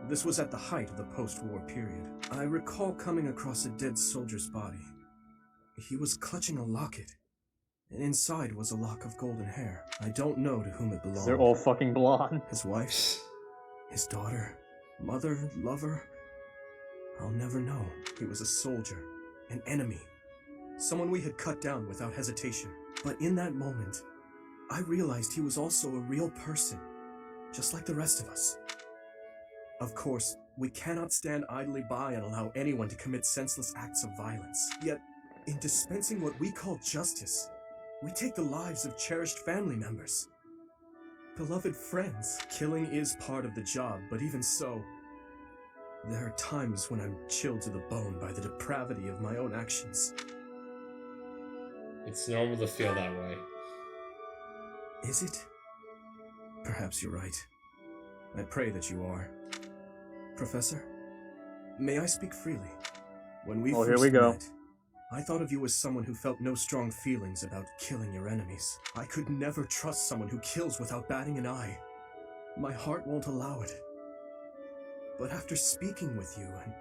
This was at the height of the post-war period. I recall coming across a dead soldier's body. He was clutching a locket, and inside was a lock of golden hair. I don't know to whom it belonged. they're all fucking blonde. His wife? His daughter? Mother? Lover? I'll never know. He was a soldier. An enemy. Someone we had cut down without hesitation. But in that moment, I realized he was also a real person, just like the rest of us. Of course, we cannot stand idly by and allow anyone to commit senseless acts of violence. Yet, in dispensing what we call justice, we take the lives of cherished family members. Beloved friends. Killing is part of the job, but even so, there are times when I'm chilled to the bone by the depravity of my own actions. It's normal to feel that way. Is it? Perhaps you're right. I pray that you are. Professor, may I speak freely? When we Oh, first here we go. met, I thought of you as someone who felt no strong feelings about killing your enemies. I could never trust someone who kills without batting an eye. My heart won't allow it. But after speaking with you and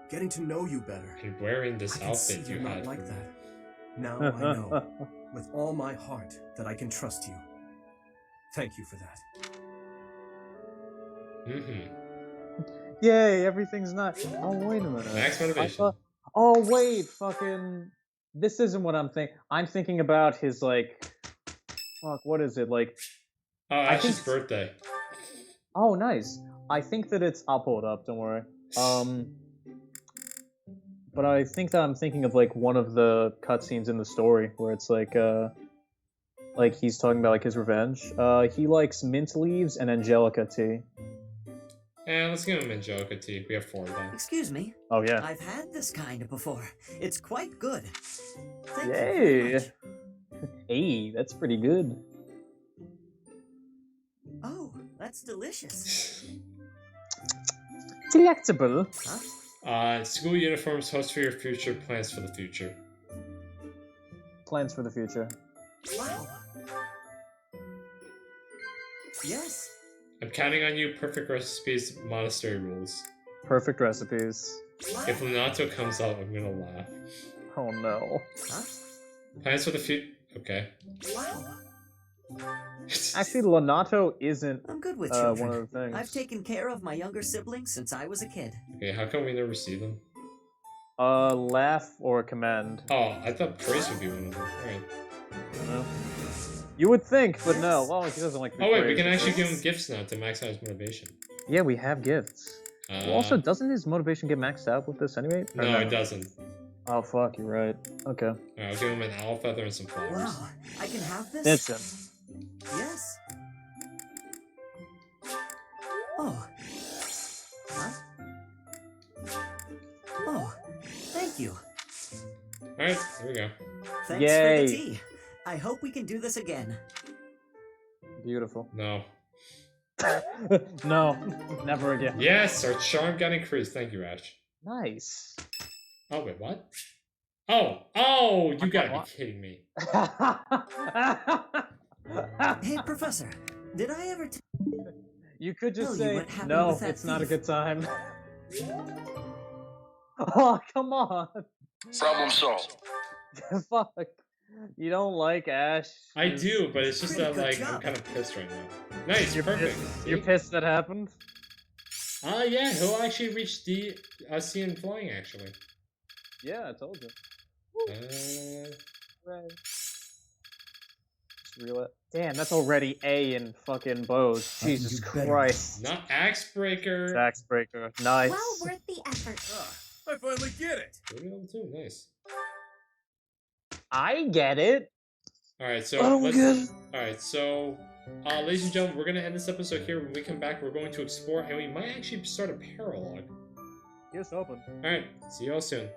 getting to know you better, And wearing this I can see outfit you're you not had. like for- that. Now I know, with all my heart, that I can trust you. Thank you for that. Yay, everything's not. Oh wait a minute. Max I motivation. thought- Oh wait, fucking. This isn't what I'm thinking. I'm thinking about his like. Fuck, what is it like? Oh, I Ash's think- birthday. Oh, nice. I think that it's. I'll pull it up. Don't worry. But I think that I'm thinking of like one of the cutscenes in the story where it's like like he's talking about like his revenge. He likes mint leaves and Angelica tea. And let's give him Angelica tea. We have 4 of them. Excuse me. Oh yeah. I've had this kind before. It's quite good. Thank you Yay! very much. Hey, that's pretty good. Oh, that's delicious. Delectable. Huh? School uniforms, hopes for your future, plans for the future. Plans for the future. Wow. Yes. I'm counting on you. Perfect recipes, monastery rules. Perfect recipes. If Lenato comes out, I'm gonna laugh. Oh no. Huh? Plans for the future. Okay. Wow. Actually, Lenato isn't I'm good with one children. of the things. I've taken care of my younger siblings since I was a kid. Okay, how come we never see them? Laugh or command. Oh, I thought praise would be one of them. Alright. No. You would think, but no. Well, he doesn't like to be Oh wait, we praised. can actually give him gifts now to max out his motivation. Yeah, we have gifts. Also, doesn't his motivation get maxed out with this anyway? Or No, it doesn't. Oh fuck, you're right. Okay. Alright, I'll give him an owl feather and some flowers. Wow, I can have this? That's him. Yes. Oh. Huh? Oh, thank you. Alright, here we go. Thanks Yay. for the tea. I hope we can do this again. Beautiful. No. No, never again. Yes, our charm got increased. Thank you, Ash. Nice. Oh, wait, what? Oh, you gotta be What? kidding me. Hey, Professor, did I ever You could just tell you say, what happened no, with that it's not a thief?" good time. Oh, come on. Problem solved. Fuck. You don't like Ash. I do, but it's just Pretty that, good like, I'm job. kind of pissed right now. Nice, You're perfect. pissed, you're pissed that happened? Yeah, he'll actually reach the seeing flying, actually. Yeah, I told you. Right. Just reel it. Damn, that's already A in fucking bows. Jesus do better. Christ. Not Axe Breaker. Axe breaker. Nice. Well worth the effort. I finally get it. Maybe level 2, nice. I get it. Alright, so Oh, good. Alright, so ladies and gentlemen, we're gonna end this episode here. When we come back, we're going to explore, and we might actually start a paralogue. Here's open. Alright, see you all soon.